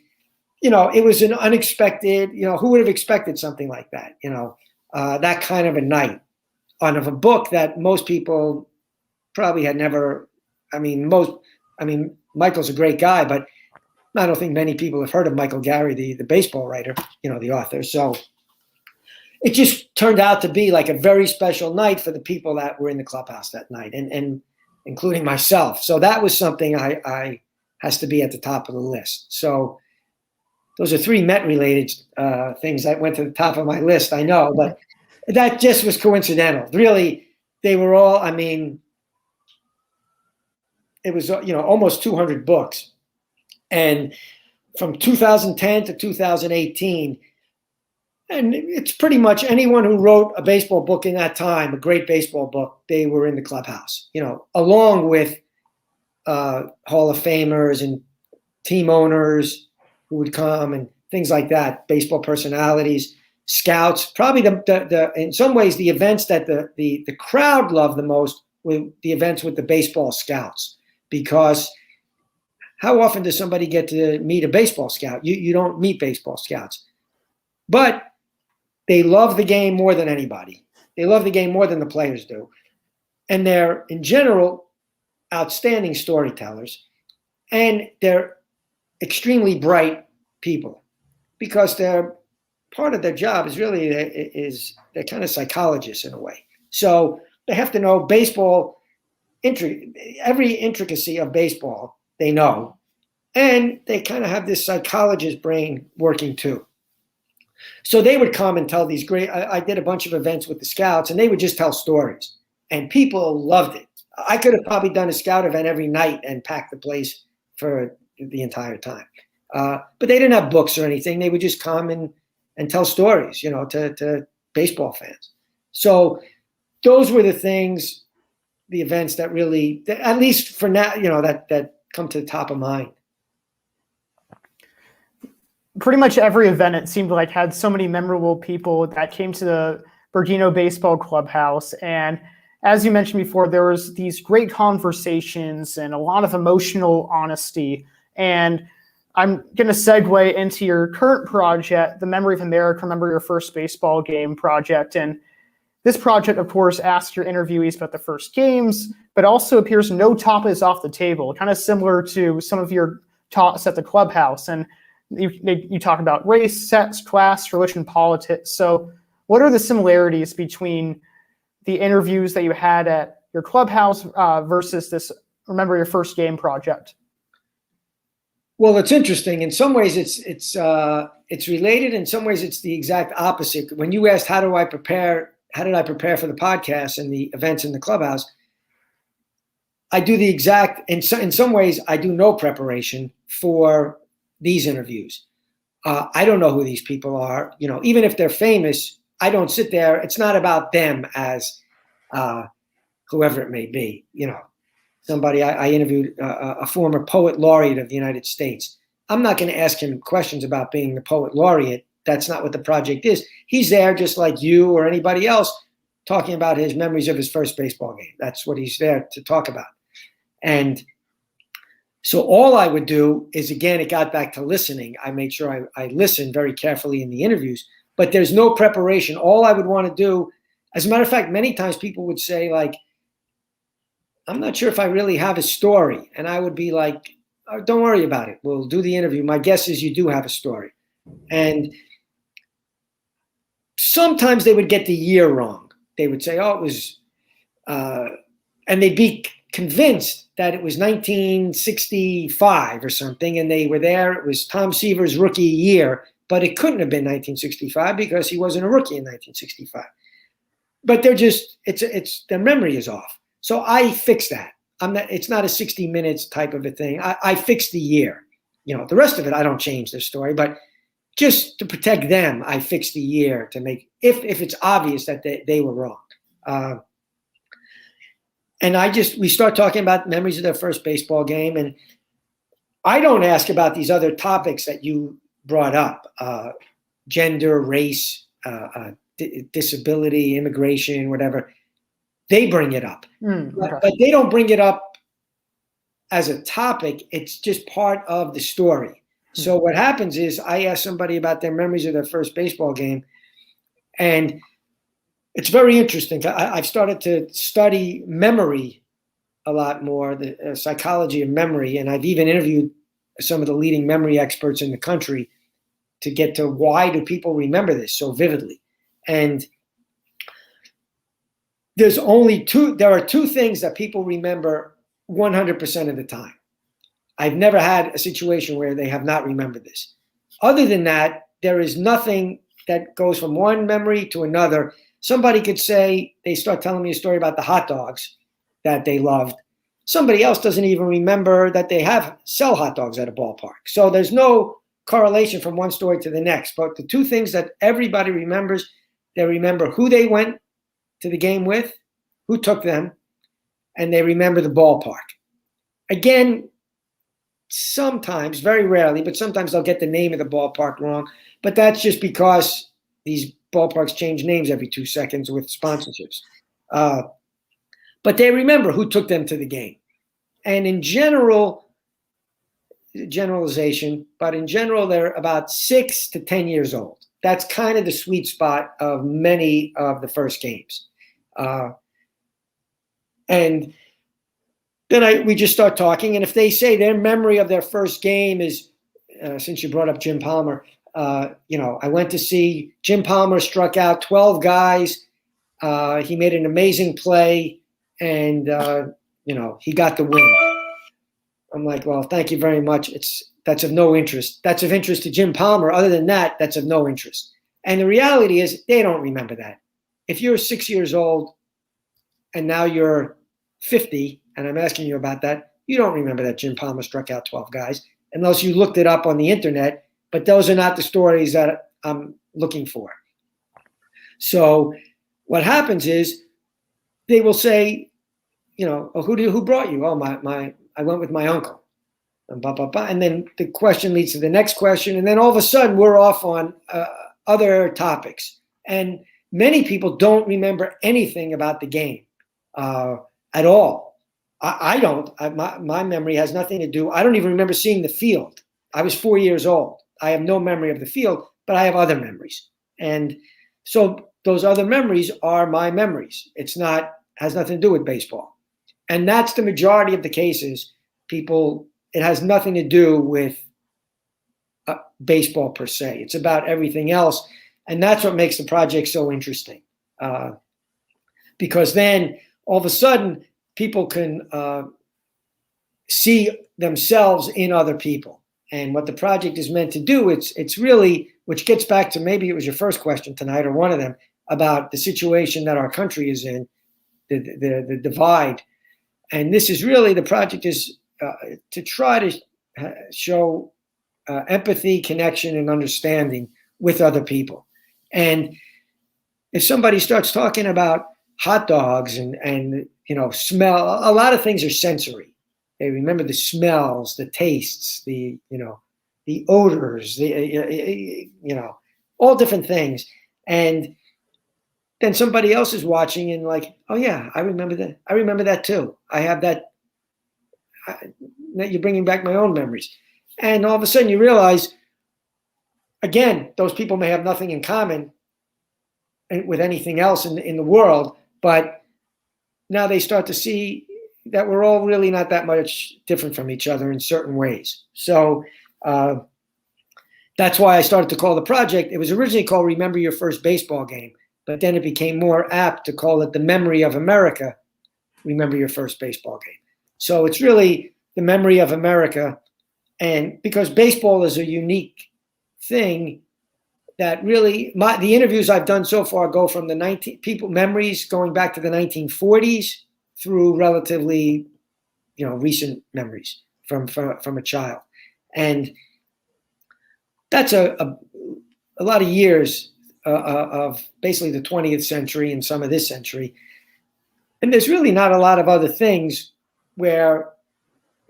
B: it was an unexpected, who would have expected something like that, that kind of a night out of a book that most people probably had never, Michael's a great guy, but I don't think many people have heard of Michael Gary, the baseball writer, the author. So it just turned out to be like a very special night for the people that were in the clubhouse that night. And including myself. So that was something I has to be at the top of the list. So those are three Met-related things that went to the top of my list, I know, but that just was coincidental. Really, they were all, I mean, it was, almost 200 books. And from 2010 to 2018, and it's pretty much anyone who wrote a baseball book in that time, a great baseball book, they were in the clubhouse, along with Hall of Famers and team owners who would come and things like that, baseball personalities, scouts. Probably the in some ways the events that the crowd loved the most were the events with the baseball scouts, because how often does somebody get to meet a baseball scout? You don't meet baseball scouts, but they love the game more than anybody. They love the game more than the players do, and they're in general outstanding storytellers, and they're extremely bright people, because they're part of their job is really they're kind of psychologists in a way. So they have to know baseball, every intricacy of baseball they know, and they kind of have this psychologist brain working too. So they would come and tell these great, I did a bunch of events with the scouts, and they would just tell stories, and people loved it. I could have probably done a scout event every night and packed the place for the entire time. But they didn't have books or anything. They would just come and tell stories, to baseball fans. So those were the things, the events that really, at least for now, that come to the top of mind.
A: Pretty much every event, it seemed like, had so many memorable people that came to the Bergino Baseball Clubhouse. And as you mentioned before, there was these great conversations and a lot of emotional honesty. And I'm going to segue into your current project, the Memory of America, Remember Your First Baseball Game project. And this project, of course, asks your interviewees about the first games, but also appears no topic is off the table, kind of similar to some of your talks at the clubhouse. And you talk about race, sex, class, religion, politics. So what are the similarities between the interviews that you had at your clubhouse versus this Remember Your First Game project?
B: Well, it's interesting. In some ways, it's related. In some ways, it's the exact opposite. When you asked how did I prepare for the podcast and the events in the clubhouse, I do the exact. In some ways, I do no preparation for these interviews. I don't know who these people are. Even if they're famous, I don't sit there. It's not about them as whoever it may be. Somebody I interviewed, a former poet laureate of the United States. I'm not going to ask him questions about being the poet laureate. That's not what the project is. He's there just like you or anybody else, talking about his memories of his first baseball game. That's what he's there to talk about. And so all I would do is, again, it got back to listening. I made sure I listened very carefully in the interviews, but there's no preparation. All I would want to do, as a matter of fact, many times people would say, like, I'm not sure if I really have a story. And I would be like, oh, don't worry about it. We'll do the interview. My guess is you do have a story. And sometimes they would get the year wrong. They would say, oh, it was, and they'd be convinced that it was 1965 or something, and they were there. It was Tom Seaver's rookie year, but it couldn't have been 1965 because he wasn't a rookie in 1965. But they're just, their memory is off. So I fix that. It's not a 60 minutes type of a thing. I fix the year. The rest of it, I don't change their story, but just to protect them, I fix the year to make, if it's obvious that they were wrong. And we start talking about memories of their first baseball game. And I don't ask about these other topics that you brought up, gender, race, disability, immigration, whatever. They bring it up,
A: Okay.
B: but they don't bring it up as a topic. It's just part of the story. So what happens is I ask somebody about their memories of their first baseball game, and it's very interesting. I've started to study memory a lot more, the psychology of memory, and I've even interviewed some of the leading memory experts in the country to get to why do people remember this so vividly. And there are two things that people remember 100% of the time. I've never had a situation where they have not remembered this. Other than that, there is nothing that goes from one memory to another. Somebody could say, they start telling me a story about the hot dogs that they loved. Somebody else doesn't even remember that they sell hot dogs at a ballpark. So there's no correlation from one story to the next. But the two things that everybody remembers, they remember who they went to the game with, who took them, and they remember the ballpark. Again, sometimes, very rarely, but sometimes they'll get the name of the ballpark wrong. But that's just because these ballparks change names every 2 seconds with sponsorships. But they remember who took them to the game. And in general, generalization, but in general, they're about 6 to 10 years old. That's kind of the sweet spot of many of the first games. And then we just start talking. And if they say their memory of their first game is, since you brought up Jim Palmer, I went to see Jim Palmer struck out 12 guys. He made an amazing play, and he got the win. I'm like, well, thank you very much. That's of no interest. That's of interest to Jim Palmer. Other than that, that's of no interest. And the reality is they don't remember that. If you're 6 years old and now you're 50, and I'm asking you about that, you don't remember that Jim Palmer struck out 12 guys unless you looked it up on the internet. But those are not the stories that I'm looking for. So what happens is they will say, who brought you? Oh, I went with my uncle. And blah, blah, blah. And then the question leads to the next question. And then all of a sudden we're off on other topics. And many people don't remember anything about the game at all. I don't. My memory has nothing to do. I don't even remember seeing the field. I was 4 years old. I have no memory of the field, but I have other memories. And so those other memories are my memories. Has nothing to do with baseball. And that's the majority of the cases. It has nothing to do with baseball per se. It's about everything else. And that's what makes the project so interesting. Because then all of a sudden people can see themselves in other people. And what the project is meant to do, it's really, which gets back to maybe it was your first question tonight or one of them, about the situation that our country is in, the divide. And this is really, the project is to try to show empathy, connection, and understanding with other people. And if somebody starts talking about hot dogs and smell, a lot of things are sensory. They remember the smells, the tastes, the odors, all different things. And then somebody else is watching and like, oh yeah, I remember that. I remember that too. I have that. You're bringing back my own memories. And all of a sudden you realize, again, those people may have nothing in common with anything else in the world, but now they start to see that we're all really not that much different from each other in certain ways. So that's why I started to call the project. It was originally called Remember Your First Baseball Game, but then it became more apt to call it The Memory of America, Remember Your First Baseball Game. So it's really the memory of America. And because baseball is a unique thing that really, the interviews I've done so far go from the memories going back to the 1940s through relatively, recent memories from a child. And that's a lot of years of basically the 20th century and some of this century. And there's really not a lot of other things where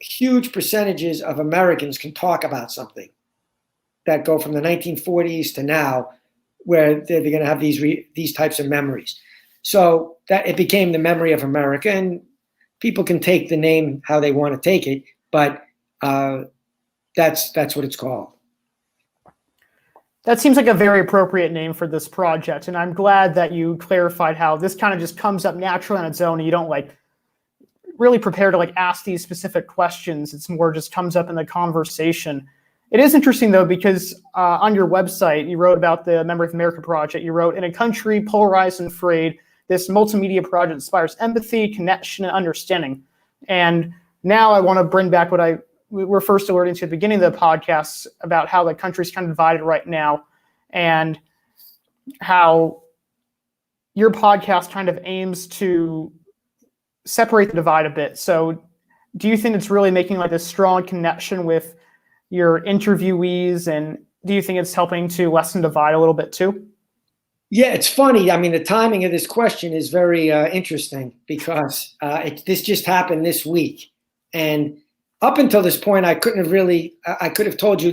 B: huge percentages of Americans can talk about something that go from the 1940s to now, where they're going to have these types of memories. So that it became the memory of America, and people can take the name how they want to take it, but that's what it's called.
A: That seems like a very appropriate name for this project, and I'm glad that you clarified how this kind of just comes up naturally on its own, and you don't really prepare to ask these specific questions. It's more just comes up in the conversation. It is interesting, though, because on your website, you wrote about the Memory of America project. You wrote, in a country polarized and frayed, this multimedia project inspires empathy, connection, and understanding. And now I want to bring back what we were first alluding to at the beginning of the podcast about how the country's kind of divided right now, and how your podcast kind of aims to separate the divide a bit. So do you think it's really making like this strong connection with your interviewees, and do you think it's helping to lessen divide a little bit too?
B: Yeah, it's funny. I mean, the timing of this question is very interesting because this just happened this week. And up until this point, I could have told you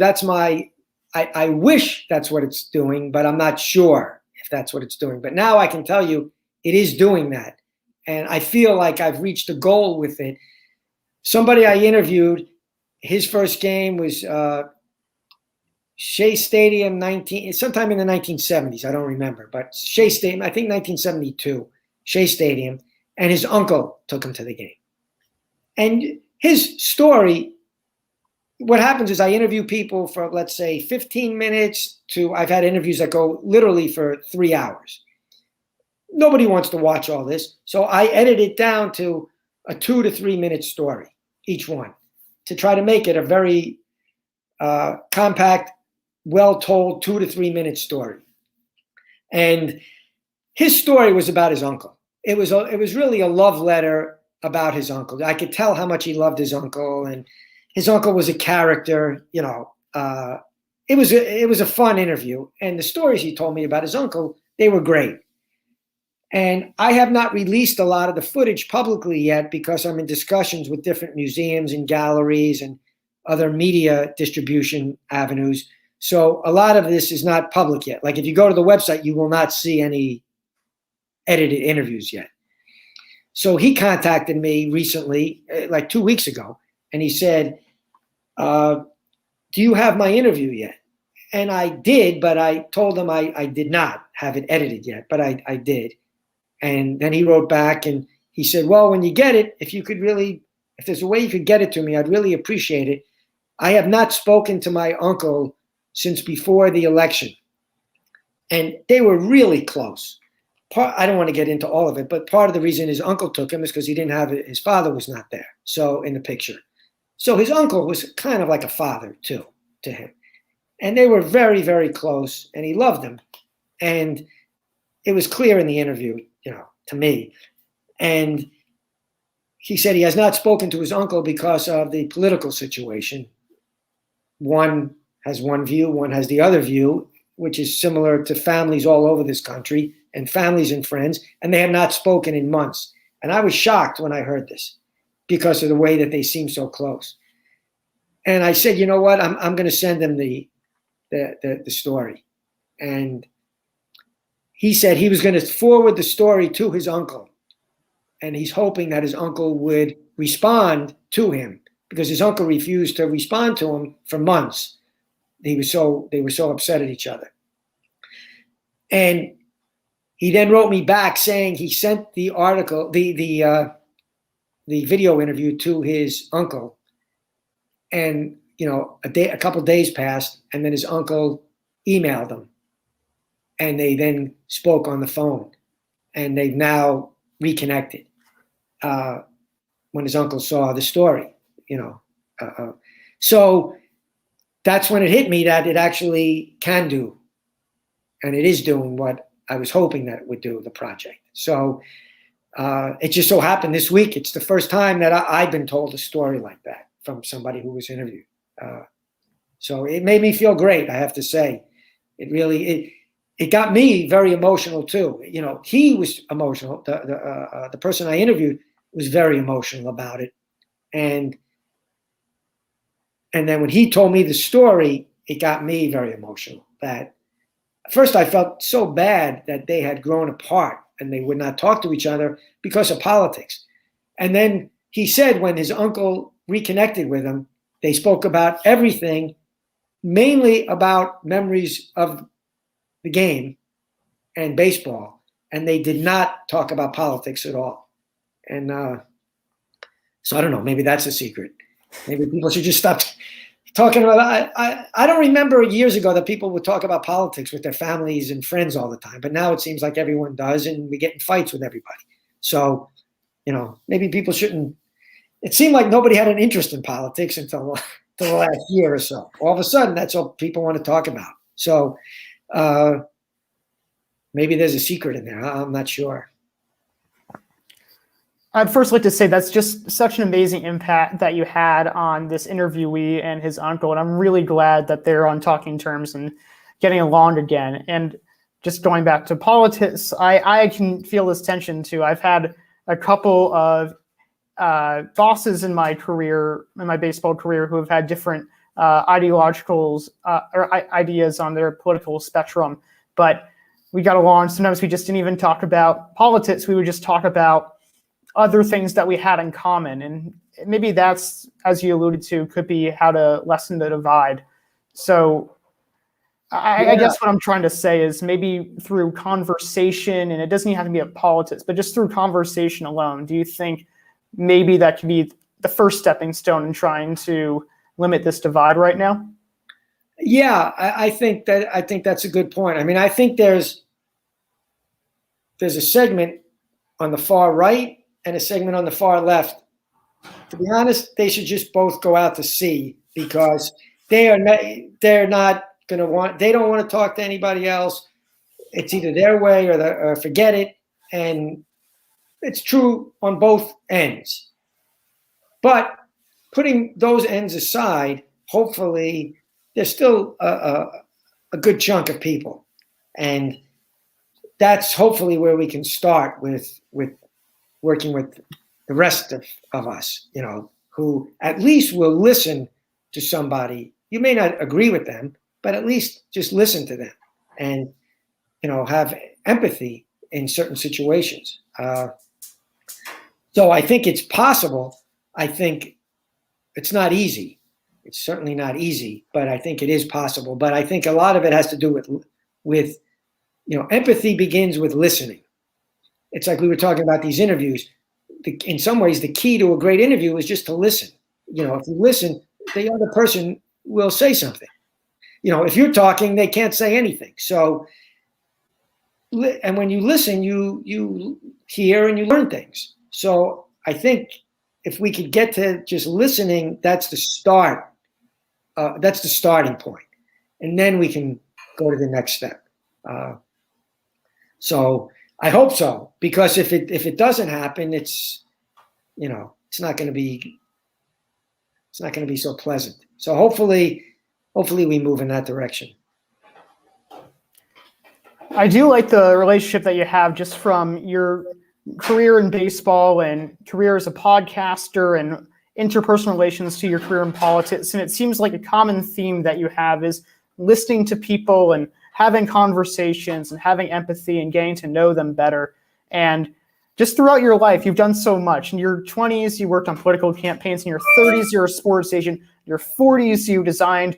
B: I wish that's what it's doing, but I'm not sure if that's what it's doing. But now I can tell you it is doing that. And I feel like I've reached a goal with it. Somebody I interviewed, his first game was Shea Stadium sometime in the 1970s. I don't remember, but Shea Stadium, I think 1972, Shea Stadium, and his uncle took him to the game. And his story, what happens is I interview people for, let's say, 15 minutes to, I've had interviews that go literally for 3 hours. Nobody wants to watch all this. So I edit it down to a 2 to 3 minute story, each one, to try to make it a very compact, well-told 2 to 3 minute story. And his story was about his uncle. It was really a love letter about his uncle. I could tell how much he loved his uncle, and his uncle was a character. You know, it was a fun interview, and the stories he told me about his uncle, they were great. And I have not released a lot of the footage publicly yet because I'm in discussions with different museums and galleries and other media distribution avenues. So a lot of this is not public yet. Like if you go to the website, you will not see any edited interviews yet. So he contacted me recently, like 2 weeks ago, and he said, do you have my interview yet? And I did, but I told him I did not have it edited yet, but I did. And then he wrote back and he said, well, when you get it, if there's a way you could get it to me, I'd really appreciate it. I have not spoken to my uncle since before the election. And they were really close. I don't want to get into all of it, but part of the reason his uncle took him is because he didn't have it. His father was not there. So in the picture. So his uncle was kind of like a father too, to him. And they were very, very close, and he loved him. And it was clear in the interview, to me. And he said he has not spoken to his uncle because of the political situation. One has one view, one has the other view, which is similar to families all over this country and families and friends, and they have not spoken in months. And I was shocked when I heard this because of the way that they seem so close. And I said, you know what, I'm going to send him the story. And he said he was going to forward the story to his uncle. And he's hoping that his uncle would respond to him because his uncle refused to respond to him for months. They were so upset at each other. And he then wrote me back saying he sent the article, the video interview to his uncle. And, a couple of days passed, and then his uncle emailed him. And they then spoke on the phone, and they've now reconnected when his uncle saw the story, So that's when it hit me that it actually can do, and it is doing what I was hoping that it would do, the project. So it just so happened this week, it's the first time that I've been told a story like that from somebody who was interviewed. So it made me feel great, I have to say. It got me very emotional too. He was emotional. The person I interviewed was very emotional about it. And then when he told me the story, it got me very emotional. That at first I felt so bad that they had grown apart and they would not talk to each other because of politics. And then he said when his uncle reconnected with him, they spoke about everything, mainly about memories of the game and baseball, and they did not talk about politics at all. And so I don't know, maybe that's a secret. Maybe people should just stop talking about, I don't remember years ago that people would talk about politics with their families and friends all the time, but now it seems like everyone does, and we get in fights with everybody. So, maybe people shouldn't. It seemed like nobody had an interest in politics until the last year or so. All of a sudden, that's all people want to talk about. So maybe there's a secret in there. I'm not sure.
A: I'd first like to say that's just such an amazing impact that you had on this interviewee and his uncle. And I'm really glad that they're on talking terms and getting along again. And just going back to politics, I can feel this tension too. I've had a couple of bosses in my career, in my baseball career, who have had different ideologicals or ideas on their political spectrum, but we got along. Sometimes we just didn't even talk about politics. We would just talk about other things that we had in common. And maybe that's, as you alluded to, could be how to lessen the divide. So I guess what I'm trying to say is maybe through conversation, and it doesn't even have to be a politics, but just through conversation alone, do you think maybe that could be the first stepping stone in trying to limit this divide right now?
B: Yeah, I think that's a good point. I mean, I think there's a segment on the far right and a segment on the far left. To be honest, they should just both go out to sea, because they're not going to want. They don't want to talk to anybody else. It's either their way or forget it, and it's true on both ends. But putting those ends aside, hopefully there's still a good chunk of people, and that's hopefully where we can start with working with the rest of us, who at least will listen to somebody. You may not agree with them, but at least just listen to them and, have empathy in certain situations. So I think it's possible. I think it's not easy. It's certainly not easy, but I think it is possible. But I think a lot of it has to do with empathy begins with listening. It's like we were talking about these interviews. In some ways, the key to a great interview is just to listen. If you listen, the other person will say something. If you're talking, they can't say anything. So, and when you listen, you hear and you learn things. So I think if we could get to just listening, that's the start. That's the starting point, and then we can go to the next step. So I hope so, because if it doesn't happen, it's not going to be so pleasant. So hopefully we move in that direction.
A: I do like the relationship that you have just from your career in baseball and career as a podcaster and interpersonal relations to your career in politics. And it seems like a common theme that you have is listening to people and having conversations and having empathy and getting to know them better. And just throughout your life, you've done so much. In your 20s, you worked on political campaigns. In your 30s, you're a sports agent. In your 40s, you designed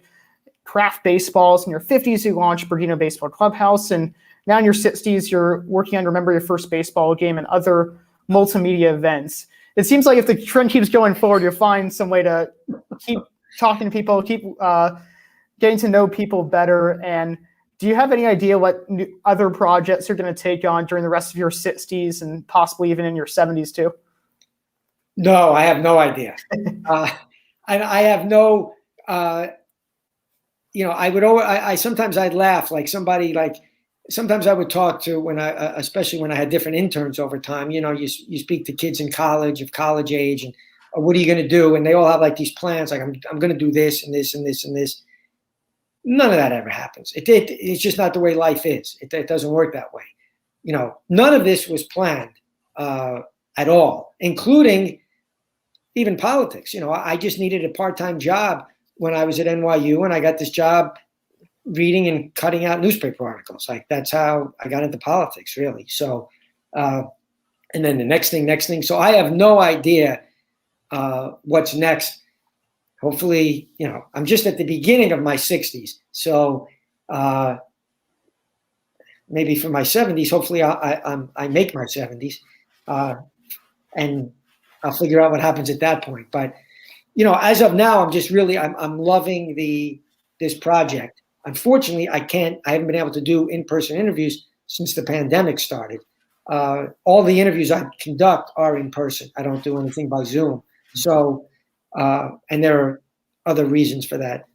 A: craft baseballs. In your 50s, you launched Bergino Baseball Clubhouse. And now in your 60s, you're working on Remember Your First Baseball Game and other multimedia events. It seems like if the trend keeps going forward, you'll find some way to keep talking to people, keep getting to know people better. And do you have any idea what other projects you're going to take on during the rest of your 60s and possibly even in your 70s too?
B: No, I have no idea. I have no, sometimes I'd laugh, like sometimes I would talk to especially when I had different interns over time, you speak to kids in college, of college age, and what are you going to do? And they all have like these plans, like I'm going to do this and this and this and this. None of that ever happens. It's just not the way life is. It doesn't work that way. None of this was planned at all, including even politics. I just needed a part-time job when I was at NYU, and I got this job reading and cutting out newspaper articles. Like, that's how I got into politics, really. So, and then the next thing. So I have no idea what's next. Hopefully, I'm just at the beginning of my 60s. So maybe for my 70s, hopefully I make my 70s, and I'll figure out what happens at that point. But as of now, I'm loving this project. Unfortunately, I haven't been able to do in-person interviews since the pandemic started. All the interviews I conduct are in person. I don't do anything by Zoom. So, and there are other reasons for that,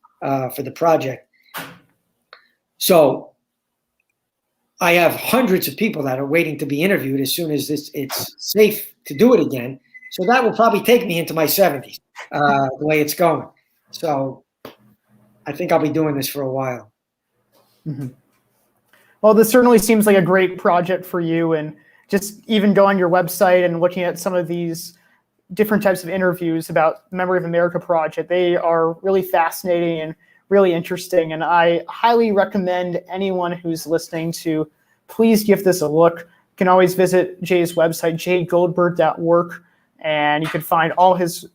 B: for the project. So I have hundreds of people that are waiting to be interviewed as soon as it's safe to do it again. So that will probably take me into my 70s, the way it's going. So I think I'll be doing this for a while.
A: Mm-hmm. Well, this certainly seems like a great project for you, and just even go on your website and looking at some of these different types of interviews about the Memory of America project, they are really fascinating and really interesting. And I highly recommend anyone who's listening to please give this a look. You can always visit Jay's website, jaygoldberg.work, and you can find all his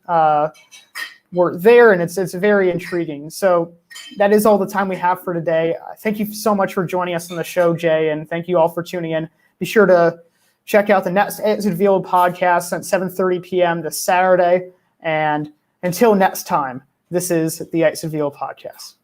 A: work there, and it's very intriguing. So that is all the time we have for today. Thank you so much for joining us on the show, Jay, and thank you all for tuning in. Be sure to check out the next Velo podcast at 7:30 p.m. this Saturday. And until next time, this is the Velo podcast.